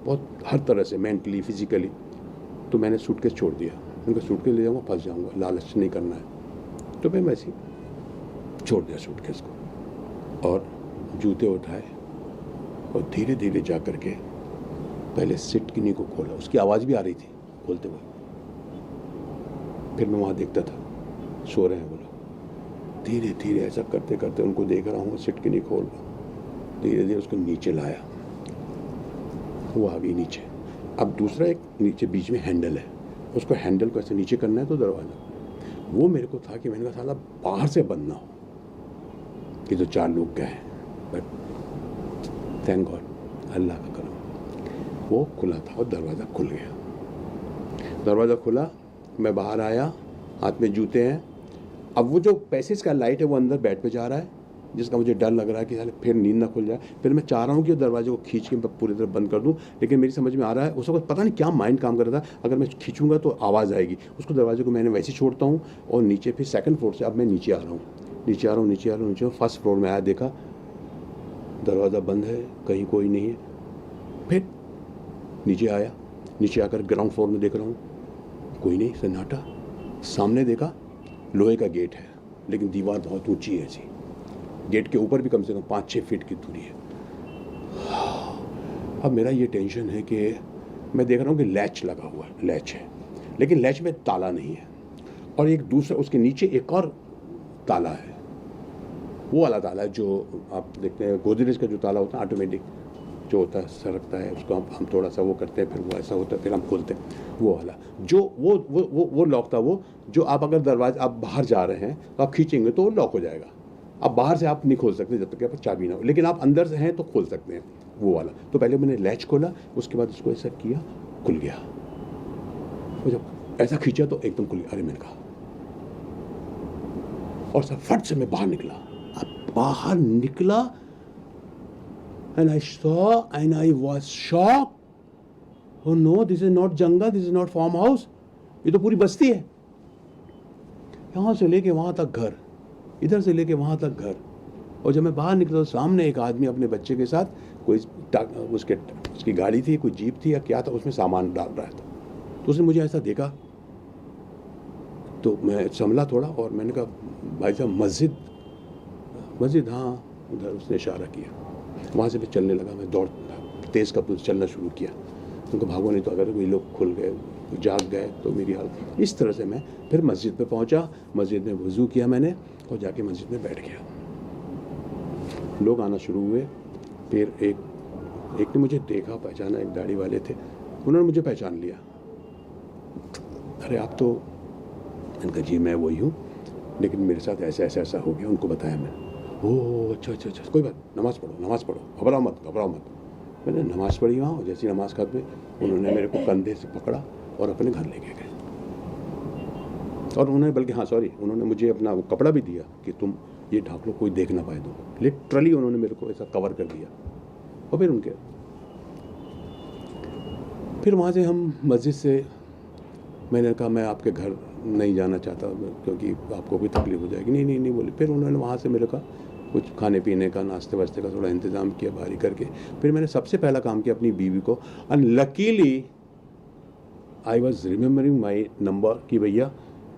बहुत हर तरह से, मेंटली, फिजिकली। तो मैंने सूटकेस छोड़ दिया। उनका सूटकेस ले जाऊँगा, फंस जाऊँगा, लालच नहीं करना है। तो मैं वैसे छोड़ दिया सूटकेस को, और जूते उठाए और धीरे धीरे जा कर के पहले सिटकिनी को खोला। उसकी आवाज़ भी आ रही थी खोलते हुए। फिर मैं वहाँ देखता था, सो रहे हैं वो लोग। धीरे धीरे ऐसा करते करते उनको देख रहा हूँ, सिटकिनी खोल, धीरे धीरे उसको नीचे लाया। वो आ गई नीचे। अब दूसरा एक नीचे बीच में हैंडल है, उसको हैंडल को ऐसे नीचे करना है तो दरवाज़ा। वो मेरे को था कि मैंने कहा साला बाहर से बंद ना हो कि जो 4 लोग गए हैं, बट थैंक गॉड, अल्लाह का करम, वो खुला था और दरवाज़ा खुल गया। दरवाज़ा खुला, मैं बाहर आया, हाथ में जूते हैं। अब वो जो पैसेज का लाइट है वो अंदर बेड पे जा रहा है, जिसका मुझे डर लग रहा है कि साले फिर नींद ना खुल जाए। फिर मैं चाह रहा हूँ कि दरवाजे को खींच के मैं पूरी तरह बंद कर दूँ, लेकिन मेरी समझ में आ रहा है उस वक्त पता नहीं क्या माइंड काम कर रहा था, अगर मैं खींचूंगा तो आवाज़ आएगी। उसको दरवाजे को मैंने वैसे ही छोड़ता हूँ और नीचे फिर सेकंड फ्लोर से अब मैं नीचे आ रहा हूँ। फर्स्ट फ्लोर में आया, देखा दरवाज़ा बंद है, कहीं कोई नहीं है। फिर नीचे आया, नीचे आकर ग्राउंड फ्लोर में देख रहा हूँ, कोई नहीं, सन्नाटा। सामने देखा लोहे का गेट है, लेकिन दीवार बहुत ऊंची है जी। गेट के ऊपर भी कम से कम 5-6 फीट की दूरी है। अब मेरा ये टेंशन है कि मैं देख रहा हूँ कि लैच लगा हुआ है, लैच है, लेकिन लैच में ताला नहीं है। और एक दूसरा उसके नीचे एक और ताला है, वो वाला ताला है जो आप देखते हैं गोदरेज का जो ताला होता है ऑटोमेटिक जो होता है, सरकता है, उसको हम थोड़ा सा वो करते हैं, फिर वो ऐसा होता है, फिर हम खोलते हैं, वो वाला जो वो लॉक था, वो जो आप अगर दरवाजा आप बाहर जा रहे हैं तो आप खींचेंगे तो वो लॉक हो जाएगा। अब बाहर से आप नहीं खोल सकते जब तक आप चाबी ना हो, लेकिन आप अंदर से हैं तो खोल सकते हैं, वो वाला। तो पहले मैंने लैच खोला, उसके बाद उसको ऐसा किया, खुल गया। और जब ऐसा खींचा तो एकदम खुल गया। अरे मैंने कहा, और सब फट से मैं बाहर निकला। अब बाहर निकला and I saw and I was shocked. Oh no, this is not jungle, this is not farm house. ये तो पूरी बस्ती है। यहाँ से लेके वहाँ तक घर, इधर से लेके वहाँ तक घर। और जब मैं बाहर निकला तो सामने एक आदमी अपने बच्चे के साथ, कोई उसकी गाड़ी थी, कोई जीप थी या क्या था, उसमें सामान डाल रहा था। तो उसने मुझे ऐसा देखा तो मैं संभला थोड़ा और मैंने कहा भाई साहब मस्जिद, हाँ उधर। उसने इशारा किया, वहाँ से मैं चलने लगा। मैं दौड़ तेज़ कदम चलना शुरू किया, उनको भागो नहीं तो अगर कोई लोग खुल गए, जाग गए तो मेरी हालत। इस तरह से मैं फिर मस्जिद पे पहुँचा, मस्जिद में वज़ू किया मैंने और जाके मस्जिद में बैठ गया। लोग आना शुरू हुए। फिर एक ने मुझे देखा, पहचाना, एक दाढ़ी वाले थे, उन्होंने मुझे पहचान लिया। अरे आप तो, मैंने कहा जी मैं वही हूँ, लेकिन मेरे साथ ऐसा हो गया। उनको बताया मैंने। ओह अच्छा, कोई बात, नमाज़ पढ़ो, घबराओ मत। मैंने नमाज़ पढ़ी वहाँ, और जैसी नमाज़ खत्म उन्होंने मेरे को कंधे से पकड़ा और अपने घर लेके गए। और उन्होंने उन्होंने मुझे अपना वो कपड़ा भी दिया कि तुम ये ढाक लो, कोई देख ना पाए। तो लिटरली उन्होंने मेरे को ऐसा कवर कर दिया। और फिर वहाँ से हम मस्जिद से, मैंने कहा मैं आपके घर नहीं जाना चाहता क्योंकि आपको भी तकलीफ हो जाएगी। नहीं बोले। फिर उन्होंने वहाँ से मेरे का कुछ खाने पीने का, नाश्ते वास्ते का थोड़ा इंतज़ाम किया बाहरी करके। फिर मैंने सबसे पहला काम किया अपनी बीवी को, and luckily I was remembering my number कि भैया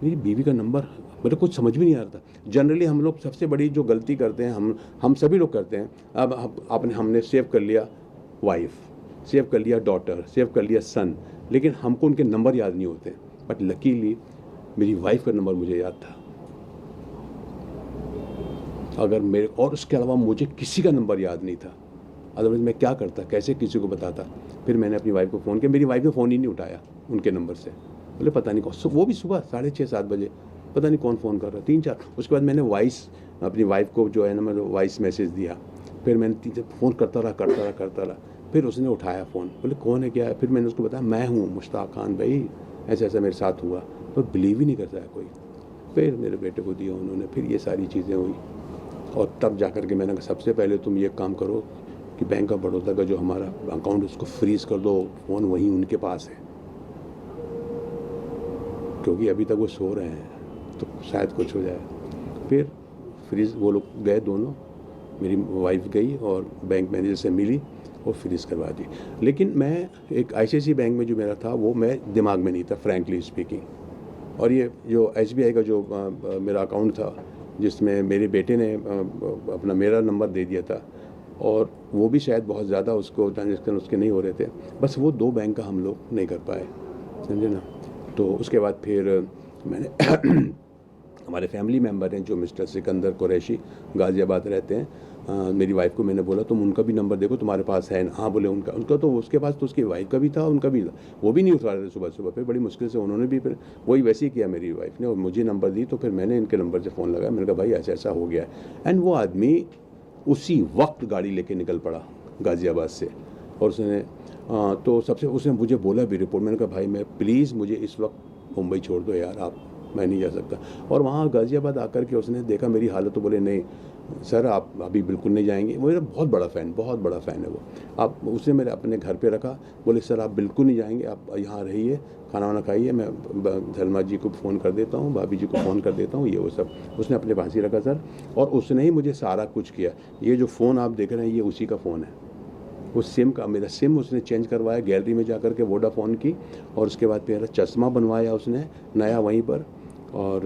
मेरी बीवी का नंबर, मेरे कुछ समझ भी नहीं आ रहा था। जनरली हम लोग सबसे बड़ी जो गलती करते हैं, हम सभी लोग करते हैं, अब हमने सेव कर लिया वाइफ, सेव कर लिया डॉटर, सेव कर लिया सन, लेकिन हमको उनके नंबर याद नहीं होते। बट लकीली मेरी वाइफ का नंबर मुझे याद था। अगर मेरे, और उसके अलावा मुझे किसी का नंबर याद नहीं था, अदरवाइज मैं क्या करता, कैसे किसी को बताता। फिर मैंने अपनी वाइफ को फ़ोन किया, मेरी वाइफ ने फ़ोन ही नहीं उठाया उनके नंबर से। बोले पता नहीं कौन, वो भी सुबह 6:30-7 बजे, पता नहीं कौन फ़ोन कर रहा, 3-4। उसके बाद मैंने अपनी वाइफ को जो है ना, मैंने वॉइस मैसेज दिया। फिर मैंने 3 फ़ोन करता रहा। फिर उसने उठाया फ़ोन, बोले कौन है, क्या है। फिर मैंने उसको बताया मैं हूँ मुश्ताक खान भाई, ऐसा मेरे साथ हुआ। तो बिलीव ही नहीं करता है कोई। फिर मेरे बेटे को दिया उन्होंने, फिर ये सारी चीज़ें हुई। और तब जा कर के मैंने कहा सबसे पहले तुम ये काम करो कि बैंक ऑफ बड़ौदा का जो हमारा अकाउंट उसको फ्रीज़ कर दो, फ़ोन वहीं उनके पास है, क्योंकि अभी तक वो सो रहे हैं तो शायद कुछ हो जाए। फिर फ्रीज़, वो लोग गए दोनों, मेरी वाइफ गई और बैंक मैनेजर से मिली और फ्रीज़ करवा दी। लेकिन मैं एक ICICI बैंक में जो मेरा था वो मैं दिमाग में नहीं था, फ्रैंकली स्पीकिंग। और ये जो SBI का जो मेरा अकाउंट था, जिसमें मेरे बेटे ने अपना मेरा नंबर दे दिया था, और वो भी शायद बहुत ज़्यादा उसको ट्रांजेक्शन उसके नहीं हो रहे थे, बस वो 2 बैंक का हम लोग नहीं कर पाए, समझे ना। तो उसके बाद फिर मैंने हमारे फैमिली मेम्बर हैं जो मिस्टर सिकंदर कुरैशी, गाज़ियाबाद रहते हैं, मेरी वाइफ को मैंने बोला तुम उनका भी नंबर देखो तुम्हारे पास है ना। हाँ बोले उनका तो उसके पास तो उसकी वाइफ का भी था, उनका भी, वो भी नहीं उठा रहे थे सुबह। फिर बड़ी मुश्किल से उन्होंने भी, फिर वही वैसे ही किया मेरी वाइफ ने, और मुझे नंबर दी। तो फिर मैंने इनके नंबर से फ़ोन लगाया, मैंने कहा भाई ऐसा हो गया है। एंड वो आदमी उसी वक्त गाड़ी लेके निकल पड़ा गाज़ियाबाद से, और उसने तो सबसे उसने मुझे बोला भी रिपोर्ट, मैंने कहा भाई मैं प्लीज़ मुझे इस वक्त मुंबई छोड़ दो यार आप, मैं नहीं जा सकता। और वहाँ गाज़ियाबाद आकर के उसने देखा मेरी हालत तो बोले नहीं सर आप अभी बिल्कुल नहीं जाएंगे। मेरा बहुत बड़ा फ़ैन है वो। आप उसने मेरे अपने घर पे रखा, बोले सर आप बिल्कुल नहीं जाएंगे, आप यहाँ रहिए, खाना वाना खाइए, मैं सलमा जी को फ़ोन कर देता हूँ, भाभी जी को फ़ोन कर देता हूँ, ये वो सब उसने अपने पास ही रखा सर। और उसने ही मुझे सारा कुछ किया। ये जो फ़ोन आप देख रहे हैं ये उसी का फ़ोन है। वो सिम का, मेरा सिम उसने चेंज करवाया गैलरी में जा कर के वोडाफ़ोन की, और उसके बाद मेरा चश्मा बनवाया उसने नया वहीं पर, और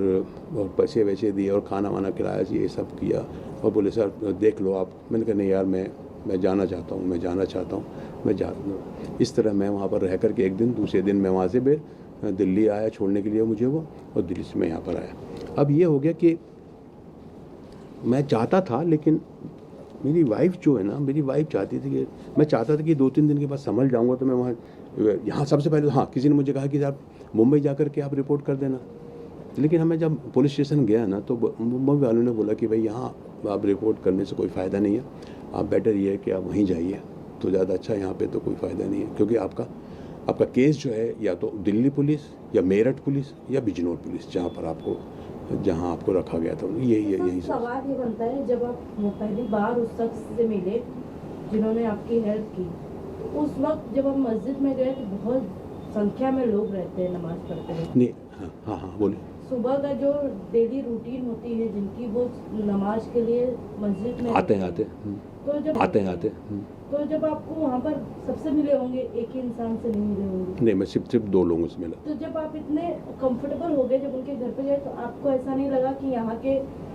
पैसे वैसे दिए और खाना वाना खिलाया, ये सब किया। और बोले सर देख लो आप। मैंने कहा नहीं यार मैं जाना चाहता हूँ, मैं जा। इस तरह मैं वहाँ पर रह कर के एक दिन, दूसरे दिन मैं वहाँ से फिर दिल्ली आया छोड़ने के लिए मुझे वो, और दिल्ली से मैं यहाँ पर आया। अब ये हो गया कि मैं चाहता था, लेकिन मेरी वाइफ जो है ना, मेरी वाइफ चाहती थी कि, मैं चाहता था कि 2-3 दिन के बाद संभल जाऊँगा तो मैं वहाँ, यहाँ सबसे पहले हाँ किसी ने मुझे कहा कि आप मुंबई जा कर के आप रिपोर्ट कर देना। लेकिन हमें जब पुलिस स्टेशन गया ना तो मुंबई वालों ने बोला कि भाई यहाँ आप रिपोर्ट करने से कोई फ़ायदा नहीं है, आप बेटर ये है कि आप वहीं जाइए तो ज़्यादा अच्छा है, यहाँ पे तो कोई फ़ायदा नहीं है, क्योंकि आपका केस जो है या तो दिल्ली पुलिस या मेरठ पुलिस या बिजनौर पुलिस, जहाँ आपको रखा गया था, यही सवाल ये बनता है, जब आप पहली बार उस शख्स से मिले जिन्होंने आपकी हेल्प की, तो उस वक्त जब आप मस्जिद में गए तो बहुत संख्या में लोग रहते हैं, नमाज पढ़ते हैं। नहीं, हाँ बोले। सुबह का जो डेली रूटीन होती है जिनकी, वो नमाज के लिए मस्जिद में आते हैं तो जब आपको वहाँ पर सबसे मिले होंगे, एक ही इंसान से नहीं मिले होंगे? नहीं, मैं सिर्फ 2 लोगों से मिला। तो जब आप इतने कंफर्टेबल हो गए, जब उनके घर पे गए, तो आपको ऐसा नहीं लगा कि यहाँ के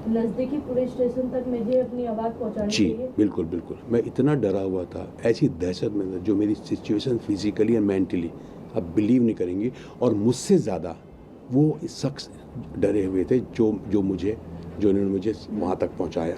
नज़दीकी पुलिस स्टेशन तक मुझे अपनी आवाज़ पहुँचानी चाहिए? जी बिल्कुल। मैं इतना डरा हुआ था, ऐसी दहशत में था, जो मेरी सिचुएशन फिजिकली एंड मेंटली आप बिलीव नहीं करेंगी। और मुझसे ज़्यादा वो शख्स डरे हुए थे जिन्होंने मुझे वहाँ तक पहुँचाया,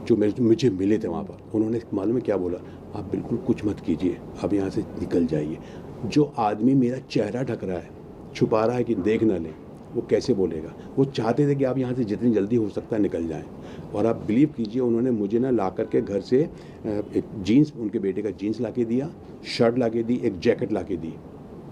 जो मुझे मिले थे वहाँ पर। उन्होंने मालूम है क्या बोला, आप बिल्कुल कुछ मत कीजिए, आप यहाँ से निकल जाइए। जो आदमी मेरा चेहरा ढक रहा है, छुपा रहा है कि देख ना ले, वो कैसे बोलेगा? वो चाहते थे कि आप यहाँ से जितनी जल्दी हो सकता है निकल जाएं। और आप बिलीव कीजिए, उन्होंने मुझे ना ला करके घर से एक जीन्स, उनके बेटे का जीन्स ला के दिया, शर्ट ला के दी, एक जैकेट ला के दी,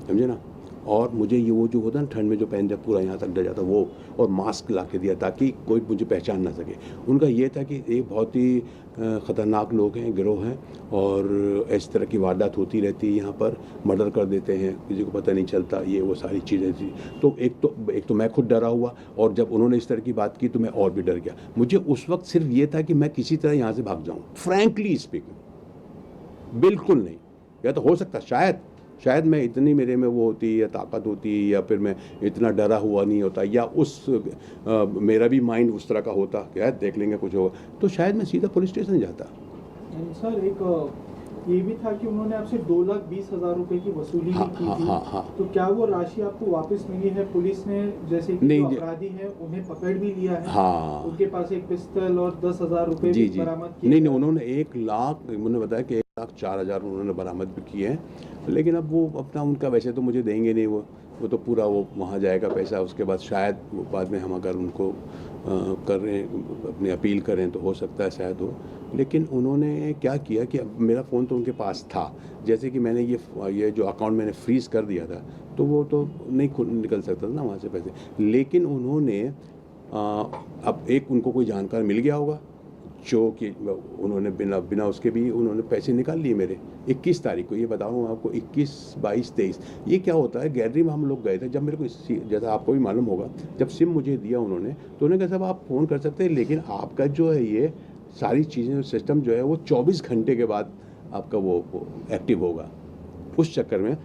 समझे ना। और मुझे ये वो जो होता है ना ठंड में जो पहन जब पूरा यहाँ तक डर जाता वो, और मास्क ला के दिया ताकि कोई मुझे पहचान ना सके। उनका ये था कि ये बहुत ही ख़तरनाक लोग हैं, गिरोह हैं, और इस तरह की वारदात होती रहती है यहाँ पर, मर्डर कर देते हैं, किसी को पता नहीं चलता, ये वो सारी चीज़ें थी। तो एक तो मैं खुद डरा हुआ, और जब उन्होंने इस तरह की बात की तो मैं और भी डर गया। मुझे उस वक्त सिर्फ ये था कि मैं किसी तरह यहाँ से भाग जाऊँ, फ्रैंकली स्पीकिंग। बिल्कुल नहीं, या तो हो सकता शायद मैं इतनी मेरे में वो होती या ताकत होती, या फिर मैं इतना डरा हुआ नहीं होता, या मेरा भी माइंड उस तरह का होता कि यार देख लेंगे कुछ होगा, तो शायद मैं सीधा पुलिस स्टेशन जाता। सर एक ये भी था कि उन्होंने आपसे 2,20,000 रुपए की वसूली भी की थी। हाँ। तो क्या वो राशि आपको वापस मिली है? पुलिस ने जैसे कि जो अपराधी है उन्हें पकड़ भी लिया है? हाँ, उनके पास एक पिस्तौल और 10,000 रुपए भी बरामद किए? नहीं, उन्होंने 1 लाख, उन्होंने बताया कि 1,04,000 उन्होंने बरामद भी किए हैं। लेकिन अब वो अपना, उनका वैसे तो मुझे देंगे नहीं, वो तो पूरा वो वहाँ जाएगा पैसा। उसके बाद शायद वो बाद में हम अगर उनको कर रहे हैं, अपनी अपील करें तो हो सकता है शायद हो। लेकिन उन्होंने क्या किया कि अब मेरा फ़ोन तो उनके पास था, जैसे कि मैंने ये जो अकाउंट मैंने फ्रीज़ कर दिया था, तो वो तो नहीं निकल सकता था ना वहाँ से पैसे। लेकिन उन्होंने अब एक उनको कोई जानकार मिल गया होगा, जो कि उन्होंने बिना उसके भी उन्होंने पैसे निकाल लिए मेरे। 21 तारीख को, ये बता रहा हूँ आपको, 21, 22, 23। ये क्या होता है, गैलरी में हम लोग गए थे, जब मेरे को जैसा आपको भी मालूम होगा, जब सिम मुझे दिया उन्होंने, तो उन्होंने कहा साहब आप फ़ोन कर सकते हैं, लेकिन आपका जो है ये सारी चीज़ें, सिस्टम जो है वो 24 घंटे के बाद आपका वो एक्टिव होगा। उस चक्कर में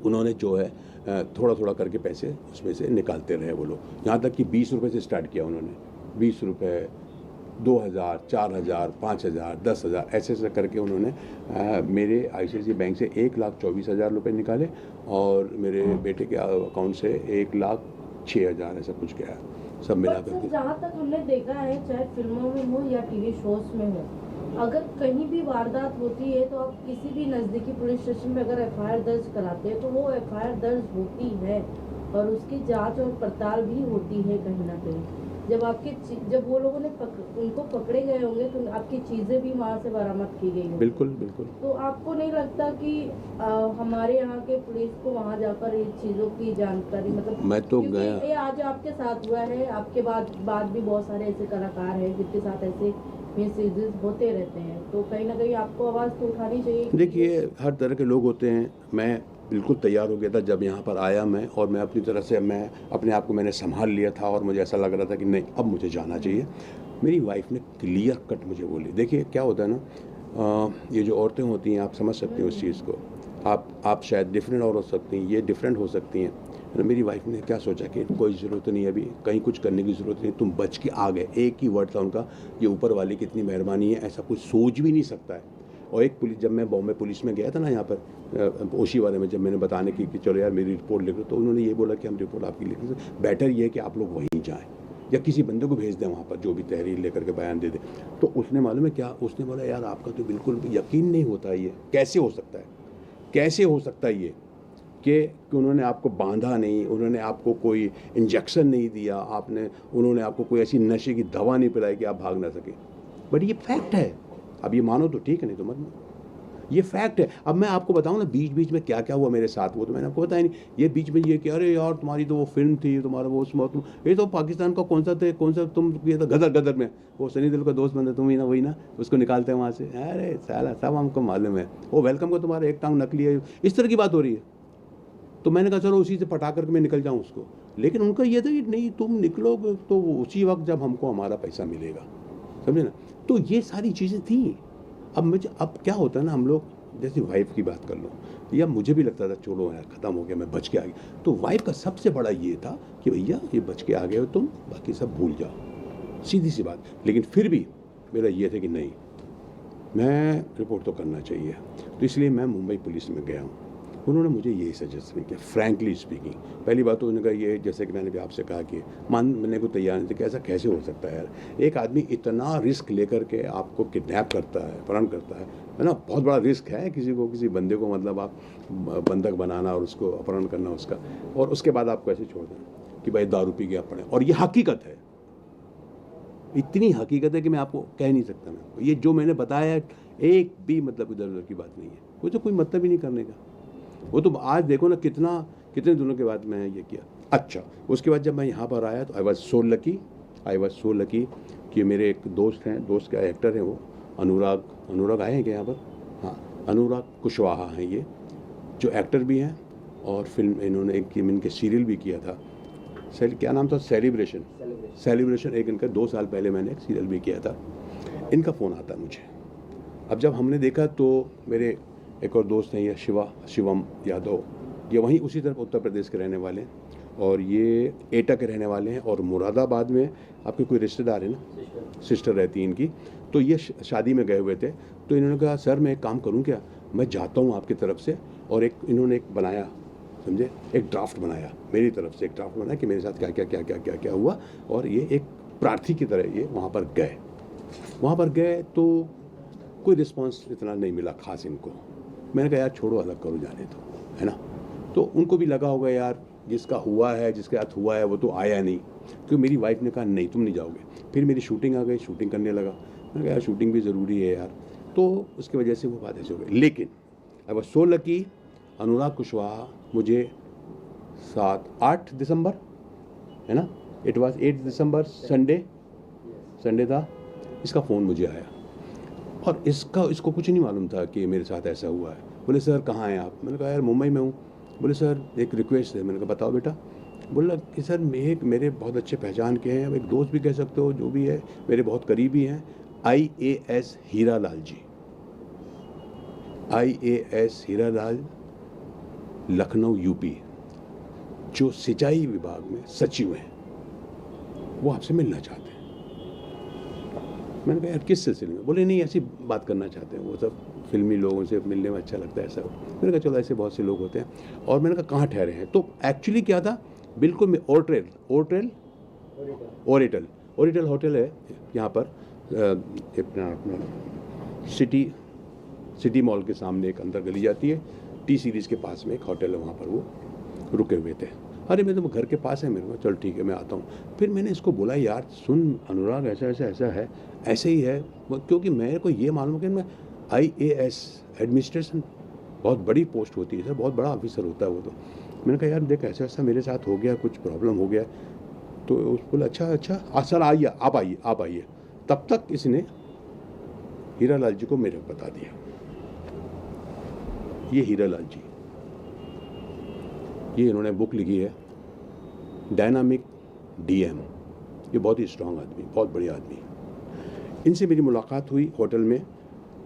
उन्होंने जो है थोड़ा करके पैसे उसमें से निकालते रहे वो लोग, यहाँ तक कि 20 रुपये से स्टार्ट किया उन्होंने। 20 रुपये, 2,000, 4,000, 5,000, 10,000, ऐसे करके उन्होंने मेरे ICICI बैंक से 1,24,000 रुपये निकाले, और मेरे बेटे के अकाउंट से 1,06,000 ऐसा कुछ गया, सब मिला करके। जहाँ तक हमने देखा है, चाहे फिल्मों में हो या टीवी शोज में हो, अगर कहीं भी वारदात होती है तो आप किसी भी नज़दीकी पुलिस स्टेशन में अगर FIR दर्ज कराते हैं तो वो FIR दर्ज होती है, और उसकी जांच और पड़ताल भी होती है कहीं ना कहीं। जब वो लोगों ने उनको पकड़े गए होंगे तो आपकी चीजें भी वहाँ से बरामद की गई होंगी। बिल्कुल बिल्कुल। तो आपको नहीं लगता कि हमारे यहाँ के पुलिस को वहाँ जाकर ये चीज़ों की जानकारी, मतलब मैं तो क्योंकि गया, ये आज आपके साथ हुआ है, आपके बाद भी बहुत सारे ऐसे कलाकार हैं जिनके साथ ऐसे मिसयूजेस होते रहते हैं, तो कहीं ना कहीं आपको आवाज़ तो उठानी चाहिए। देखिए हर तरह के लोग होते हैं। मैं बिल्कुल तैयार हो गया था जब यहाँ पर आया मैं, और मैं अपनी तरह से मैं अपने आप को मैंने संभाल लिया था, और मुझे ऐसा लग रहा था कि नहीं अब मुझे जाना चाहिए। मेरी वाइफ ने क्लियर कट मुझे बोली। देखिए क्या होता है ना, ये जो औरतें होती हैं आप समझ सकते हैं उस चीज़ को, आप शायद डिफरेंट और हो सकती हैं, ये डिफरेंट हो सकती हैं। तो मेरी वाइफ ने क्या सोचा कि कोई ज़रूरत नहीं है अभी, कहीं कुछ करने की ज़रूरत नहीं, तुम बच के आ गए। एक ही वर्ड था उनका, ये ऊपर वाले की इतनी मेहरबानी है, ऐसा कुछ सोच भी नहीं सकता है। और एक पुलिस, जब मैं बॉम्बे पुलिस में गया था ना यहाँ पर ओशीवारे में, जब मैंने बताने की कि चलो यार मेरी रिपोर्ट लिख लो, तो उन्होंने ये बोला कि हम रिपोर्ट आपकी लिख लें, बेटर ये है कि आप लोग वहीं जाएँ या किसी बंदे को भेज दें वहाँ पर जो भी तहरीर लेकर के बयान दे दे। तो उसने मालूम है क्या, उसने बोला यार आपका तो बिल्कुल भी यकीन नहीं होता, ये कैसे हो सकता है, कैसे हो सकता है ये कि उन्होंने आपको बांधा नहीं, उन्होंने आपको कोई इंजेक्शन नहीं दिया, उन्होंने आपको कोई ऐसी नशे की दवा नहीं पिलाई कि आप भाग ना सके। बट ये फैक्ट है, अब ये मानो तो ठीक है, नहीं तो मत मानो, ये फैक्ट है। अब मैं आपको बताऊं ना बीच बीच में क्या क्या हुआ मेरे साथ, वो तो मैंने आपको बताया नहीं। ये बीच में ये कि अरे यार तुम्हारी तो वो फिल्म थी, तुम्हारा वो उसमें ये तो पाकिस्तान का कौन सा तुम ये था गदर में, वो सनी देओल का दोस्त बंदा तुम ही ना, वही ना, उसको निकालते हैं वहाँ से। अरे साला सब हमको मालूम है, वो वेलकम को तुम्हारा एक टांग नकली है, इस तरह की बात हो रही है। तो मैंने कहा चलो उसी से पटा करके मैं निकल जाऊँ उसको, लेकिन उनका ये था कि नहीं तुम निकलोगे तो उसी वक्त जब हमको हमारा पैसा मिलेगा, समझे ना। तो ये सारी चीज़ें थी। अब क्या होता है ना, हम लोग जैसे वाइफ की बात कर लो, या मुझे भी लगता था चलो यार ख़त्म हो गया, मैं बच के आ गया। तो वाइफ का सबसे बड़ा ये था कि भैया ये बच के आ गए हो तुम, बाकी सब भूल जाओ, सीधी सी बात। लेकिन फिर भी मेरा ये था कि नहीं, मैं रिपोर्ट तो करना चाहिए। तो इसलिए मैं मुंबई पुलिस में गया हूँ। उन्होंने मुझे यही सजेस्ट नहीं किया, फ्रैंकली स्पीकिंग। पहली बात तो उन्होंने कहा ये, जैसे कि मैंने भी आपसे कहा कि मानने को तैयार नहीं थे कि ऐसा कैसे हो सकता है यार, एक आदमी इतना रिस्क लेकर के आपको किडनैप करता है, अपहरण करता है ना, बहुत बड़ा रिस्क है किसी बंदे को, मतलब आप बंधक बनाना और उसको अपहरण करना उसका, और उसके बाद आपको ऐसे छोड़ देना कि भाई दारू पी गया पड़े। और ये हकीकत है, इतनी हकीकत है कि मैं आपको कह नहीं सकता। मैं ये जो मैंने बताया एक भी मतलब इधर उधर की बात नहीं है, वो तो कोई मतलब ही नहीं करने का। वो तो आज देखो ना कितने दिनों के बाद मैं ये किया। अच्छा, उसके बाद जब मैं यहाँ पर आया तो आई वॉज सो लकी कि मेरे एक दोस्त हैं, दोस्त का एक्टर हैं वो, अनुराग आए हैं क्या यहाँ पर? हाँ, अनुराग कुशवाहा हैं ये, जो एक्टर भी हैं और फिल्म इन्होंने इनके सीरियल भी किया था। क्या नाम था? सेलिब्रेशन। एक इनका 2 साल पहले मैंने एक सीरियल भी किया था। इनका फ़ोन आता मुझे। अब जब हमने देखा तो मेरे एक और दोस्त हैं, ये शिवम यादव, ये वहीं उसी तरफ उत्तर प्रदेश के रहने वाले हैं, और ये एटा के रहने वाले हैं, और मुरादाबाद में आपके कोई रिश्तेदार है ना, सिस्टर रहती है इनकी। तो ये शादी में गए हुए थे, तो इन्होंने कहा सर मैं एक काम करूं क्या, मैं जाता हूं आपकी तरफ से, और इन्होंने एक बनाया, समझे, एक ड्राफ्ट बनाया मेरी तरफ से, एक ड्राफ्ट बनाया कि मेरे साथ क्या हुआ, और ये एक प्रार्थी की तरह ये वहाँ पर गए तो कोई रिस्पॉन्स इतना नहीं मिला खास इनको। मैंने कहा यार छोड़ो, अलग करो, जाने दो, है ना। तो उनको भी लगा होगा यार जिसका हुआ है, जिसके साथ हुआ है वो तो आया नहीं, क्योंकि मेरी वाइफ ने कहा नहीं तुम नहीं जाओगे। फिर मेरी शूटिंग आ गई, शूटिंग करने लगा। मैंने कहा यार शूटिंग भी ज़रूरी है यार, तो उसकी वजह से वो बात ऐसे हो गई। लेकिन आई वाज सो लकी, अनुराग कुशवाहा मुझे 8 दिसंबर, है ना, इट वाज 8 दिसंबर, संडे था, इसका फ़ोन मुझे आया, और इसको कुछ नहीं मालूम था कि मेरे साथ ऐसा हुआ है। बोले सर कहाँ हैं आप? मैंने कहा यार मुंबई में हूँ। बोले सर एक रिक्वेस्ट है। मैंने कहा बताओ बेटा। बोला कि सर मेरे बहुत अच्छे पहचान के हैं, एक दोस्त भी कह सकते हो, जो भी है मेरे बहुत करीबी हैं, IAS हीरालाल जी, IAS हीरालाल, लखनऊ यूपी, जो सिंचाई विभाग में सचिव हैं, वो आपसे मिलना चाहते हैं। मैंने कहा यार किस सिलसिले में? बोले नहीं ऐसी बात करना चाहते हैं, वो सब फिल्मी लोगों से मिलने में अच्छा लगता है ऐसा। मैंने कहा चलो ऐसे बहुत से लोग होते हैं। और मैंने कहा कहाँ ठहरे हैं? तो एक्चुअली क्या था, बिल्कुल मैं ओरिटल होटल है यहाँ पर, अपना सिटी मॉल के सामने एक अंदर गली जाती है, T सीरीज़ के पास में एक होटल है, वहाँ पर वो रुके हुए थे। अरे मैं तो घर के पास है मेरे को, चल ठीक है मैं आता हूँ। फिर मैंने इसको बोला यार सुन अनुराग ऐसा ऐसा ऐसा है, ऐसे ही है, क्योंकि मेरे को ये मालूम है कि मैं IAS एडमिनिस्ट्रेशन बहुत बड़ी पोस्ट होती है सर, बहुत बड़ा ऑफिसर होता है वो तो। मैंने कहा यार देख ऐसा ऐसा मेरे साथ हो गया, कुछ प्रॉब्लम हो गया। तो उस बोला अच्छा सर आइए आप आइए। तब तक इसने हीरालाल जी को मेरे को बता दिया, ये हीरालाल जी, ये इन्होंने बुक लिखी है डायनामिक DM, ये बहुत ही स्ट्रांग आदमी, बहुत बढ़िया आदमी। इनसे मेरी मुलाकात हुई होटल में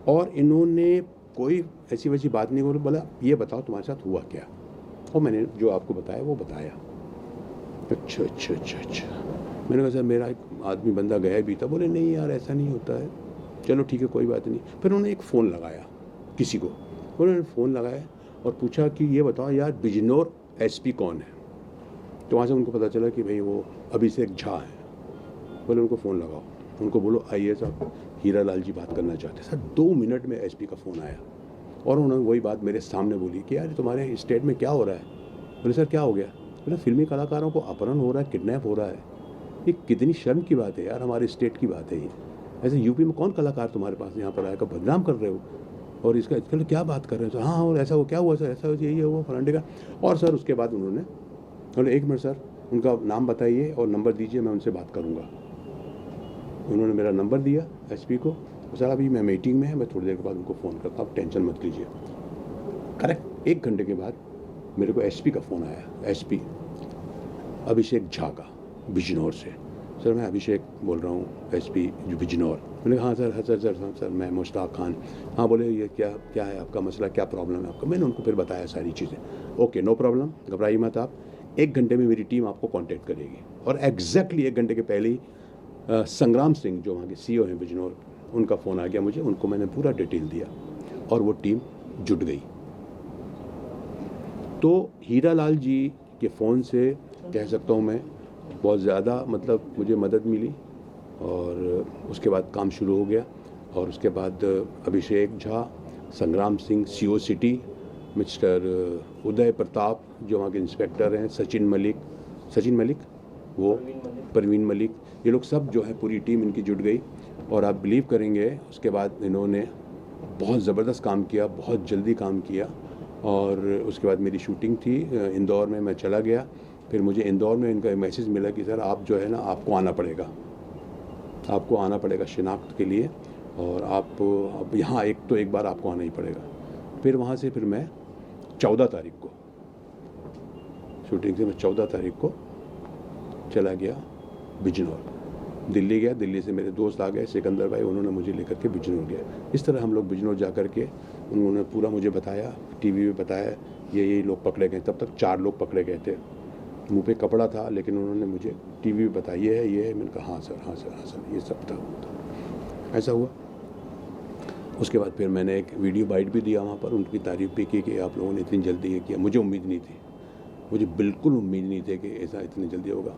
और इन्होंने कोई ऐसी वैसी बात नहीं बोली, बोला ये बताओ तुम्हारे साथ हुआ क्या, और मैंने जो आपको बताया वो बताया। अच्छा मैंने कहा सर मेरा एक आदमी बंदा गया भी था। बोले नहीं यार ऐसा नहीं होता है, चलो ठीक है कोई बात नहीं। फिर उन्होंने एक फ़ोन लगाया किसी को, उन्होंने फ़ोन लगाया और पूछा कि ये बताओ यार बिजनौर SP कौन है। तो वहाँ से उनको पता चला कि भाई वो अभिषेक झा है। बोले उनको फ़ोन लगाओ, उनको बोलो आइए साहब हीरालाल जी बात करना चाहते हैं। सर 2 मिनट में SP का फ़ोन आया और उन्होंने वही बात मेरे सामने बोली कि यार तुम्हारे स्टेट में क्या हो रहा है। बोले सर क्या हो गया। बोले फिल्मी कलाकारों को अपहरण हो रहा है, किडनैप हो रहा है। ये कितनी शर्म की बात है यार, हमारे स्टेट की बात है ये। ऐसे यूपी में कौन कलाकार तुम्हारे पास यहाँ पर आएगा, बदनाम कर रहे हो और इसका इसके क्या बात कर रहे हो। हाँ और ऐसा वो क्या हुआ सर, ऐसा यही है वो फलाने का। और सर उसके बाद उन्होंने बोले 1 मिनट सर उनका नाम बताइए और नंबर दीजिए, मैं उनसे बात करूँगा। उन्होंने मेरा नंबर दिया SP को। सर अभी मैं मीटिंग में है, मैं थोड़ी देर के बाद उनको फ़ोन करता हूँ, आप टेंशन मत लीजिए। करेक्ट 1 घंटे के बाद मेरे को SP का फ़ोन आया, SP अभिषेक झा का बिजनौर से। सर मैं अभिषेक बोल रहा हूँ SP बिजनौर। मैंने कहा हाँ सर मैं मुश्ताक खान। हाँ बोले ये क्या है आपका मसला, क्या प्रॉब्लम है आपका। मैंने उनको फिर बताया सारी चीज़ें। ओके नो प्रॉब्लम, घबराइए मत आप, 1 घंटे में मेरी टीम आपको कांटेक्ट करेगी। और एग्जैक्टली 1 घंटे के पहले ही संग्राम सिंह जो वहाँ के CEO हैं बिजनौर, उनका फ़ोन आ गया मुझे, उनको मैंने पूरा डिटेल दिया और वो टीम जुट गई। तो हीरालाल जी के फ़ोन से कह सकता हूँ मैं बहुत ज़्यादा मतलब मुझे मदद मिली और उसके बाद काम शुरू हो गया। और उसके बाद अभिषेक झा, संग्राम Singh CO city, mister Uday Pratap जो वहाँ के इंस्पेक्टर हैं, सचिन मलिक वो परवीन मलिक, ये लोग सब जो है पूरी टीम इनकी जुट गई। और आप बिलीव करेंगे उसके बाद इन्होंने बहुत ज़बरदस्त काम किया, बहुत जल्दी काम किया। और उसके बाद मेरी शूटिंग थी इंदौर में, मैं चला गया। फिर मुझे इंदौर में इनका मैसेज मिला कि सर आप जो है ना आपको आना पड़ेगा शिनाख्त के लिए, और आप यहाँ एक बार आपको आना ही पड़ेगा। फिर वहाँ से फिर मैं 14 तारीख को शूटिंग से मैं 14 तारीख को चला गया बिजनौर, दिल्ली गया। दिल्ली से मेरे दोस्त आ गए सिकंदर भाई, उन्होंने मुझे लेकर के बिजनौर गया। इस तरह हम लोग बिजनौर जा कर के उन्होंने पूरा मुझे बताया, टीवी में बताया ये लोग पकड़े गए। तब तक 4 लोग पकड़े गए थे, मुंह पे कपड़ा था, लेकिन उन्होंने मुझे टीवी में बताया ये है। मैंने कहा हाँ सर ये सब था। ऐसा हुआ। उसके बाद फिर मैंने एक वीडियो बाइट भी दिया वहाँ पर, उनकी तारीफ़ भी की कि आप लोगों ने इतनी जल्दी ये किया। मुझे उम्मीद नहीं थी, मुझे बिल्कुल उम्मीद नहीं थी कि ऐसा इतनी जल्दी होगा।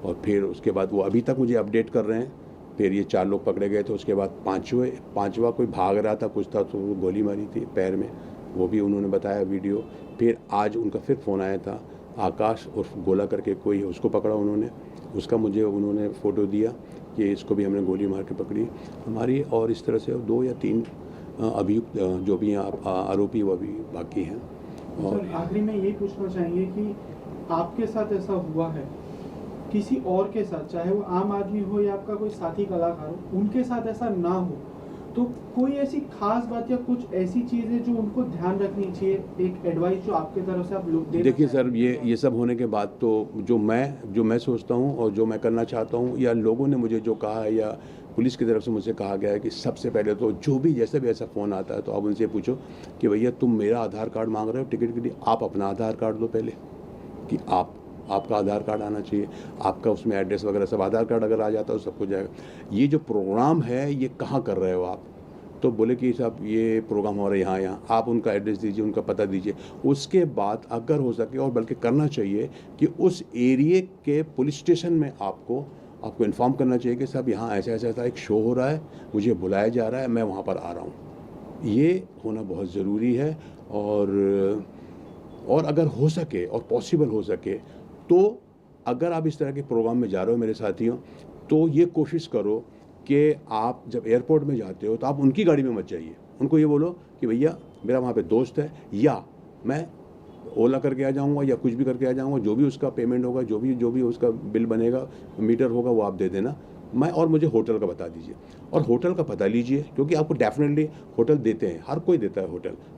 और फिर उसके बाद वो अभी तक मुझे अपडेट कर रहे हैं। फिर ये 4 लोग पकड़े गए थे। उसके बाद पाँचवा कोई भाग रहा था, कुछ था, तो वो गोली मारी थी पैर में, वो भी उन्होंने बताया वीडियो। फिर आज उनका फिर फ़ोन आया था, आकाश उर्फ गोला करके कोई है, उसको पकड़ा उन्होंने, उसका मुझे उन्होंने फ़ोटो दिया कि इसको भी हमने गोली मार के पकड़ी हमारी। और इस तरह से 2 या 3 अभियुक्त जो भी आरोपी वो अभी बाकी हैं। और आखिरी में यही पूछना चाहेंगे कि आपके साथ ऐसा हुआ है, किसी और के साथ, चाहे वो आम आदमी हो या आपका कोई साथी कलाकार हो, उनके साथ ऐसा ना हो, तो कोई ऐसी खास बात या कुछ ऐसी चीज़ है जो उनको ध्यान रखनी चाहिए, एक एडवाइस जो आपके तरफ से आप लोग देना देखिए सर, ये सब होने के बाद तो जो मैं सोचता हूँ और जो मैं करना चाहता हूँ, या लोगों ने मुझे जो कहा है या पुलिस की तरफ से मुझसे कहा गया है कि सबसे पहले तो जो भी जैसे भी ऐसा फ़ोन आता है तो आप उनसे पूछो कि भैया तुम मेरा आधार कार्ड मांग रहे हो टिकट के लिए, आप अपना आधार कार्ड दो पहले, कि आपका आधार कार्ड आना चाहिए, आपका उसमें एड्रेस वगैरह सब, आधार कार्ड अगर आ जाता है तो सब कुछ जाएगा। ये जो प्रोग्राम है ये कहाँ कर रहे हो आप, तो बोले कि साहब ये प्रोग्राम हो रहा है यहाँ, आप उनका एड्रेस दीजिए, उनका पता दीजिए। उसके बाद अगर हो सके, और बल्कि करना चाहिए कि उस एरिए के पुलिस स्टेशन में आपको इन्फॉर्म करना चाहिए कि साहब यहाँ ऐसा ऐसा एक शो हो रहा है, मुझे बुलाया जा रहा है, मैं वहाँ पर आ रहा हूँ। ये होना बहुत ज़रूरी है। और अगर हो सके और पॉसिबल हो सके तो अगर आप इस तरह के प्रोग्राम में जा रहे हो मेरे साथियों, तो ये कोशिश करो कि आप जब एयरपोर्ट में जाते हो तो आप उनकी गाड़ी में मत जाइए। उनको ये बोलो कि भैया मेरा वहाँ पे दोस्त है, या मैं ओला करके आ जाऊँगा या कुछ भी करके आ जाऊँगा, जो भी उसका पेमेंट होगा, जो भी उसका बिल बनेगा, मीटर होगा, वो आप दे देना, मैं और मुझे होटल का बता दीजिए और होटल का पता लीजिए, क्योंकि आपको डेफिनेटली होटल देते हैं, हर कोई देता है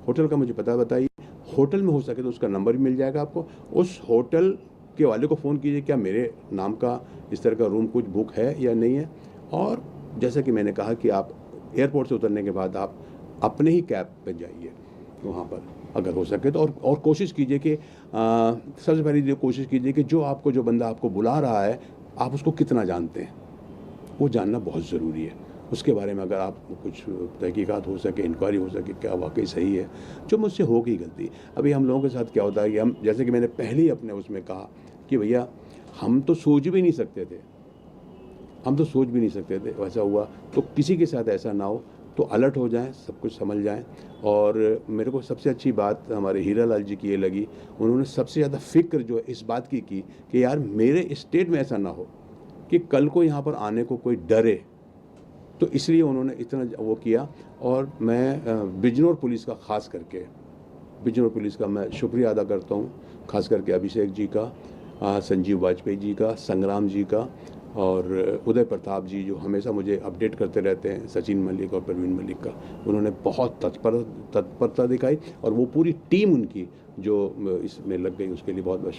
होटल का मुझे पता बताइए। होटल में हो सके तो उसका नंबर भी मिल जाएगा आपको, उस होटल के वाले को फ़ोन कीजिए, क्या मेरे नाम का इस तरह का रूम कुछ बुक है या नहीं है। और जैसा कि मैंने कहा कि आप एयरपोर्ट से उतरने के बाद आप अपने ही कैब पर जाइए वहाँ पर अगर हो सके तो, और कोशिश कीजिए कि सबसे पहली कोशिश कीजिए कि जो बंदा आपको बुला रहा है आप उसको कितना जानते हैं, वो जानना बहुत ज़रूरी है। उसके बारे में अगर आप कुछ तहकीकात हो सके, इंक्वायरी हो सके, क्या वाकई सही है, जो मुझसे हो गई गलती। अभी हम लोगों के साथ क्या होता है कि हम, जैसे कि मैंने पहले ही अपने उसमें कहा कि भैया हम तो सोच भी नहीं सकते थे, वैसा हुआ तो किसी के साथ ऐसा ना हो, तो अलर्ट हो जाएं, सब कुछ समझ जाएं। और मेरे को सबसे अच्छी बात हमारे हीरालाल जी की ये लगी, उन्होंने सबसे ज़्यादा फिक्र जो इस बात की कि यार मेरे स्टेट में ऐसा ना हो कि कल को यहाँ पर आने को कोई डरे, तो इसलिए उन्होंने इतना वो किया। और मैं बिजनौर पुलिस का मैं शुक्रिया अदा करता हूँ, ख़ास करके अभिषेक जी का, संजीव वाजपेयी जी का, संग्राम जी का और उदय प्रताप जी, जो हमेशा मुझे अपडेट करते रहते हैं, सचिन मलिक और प्रवीण मलिक का, उन्होंने बहुत तत्परता दिखाई और वो पूरी टीम उनकी जो इसमें लग गई, उसके लिए बहुत बहुत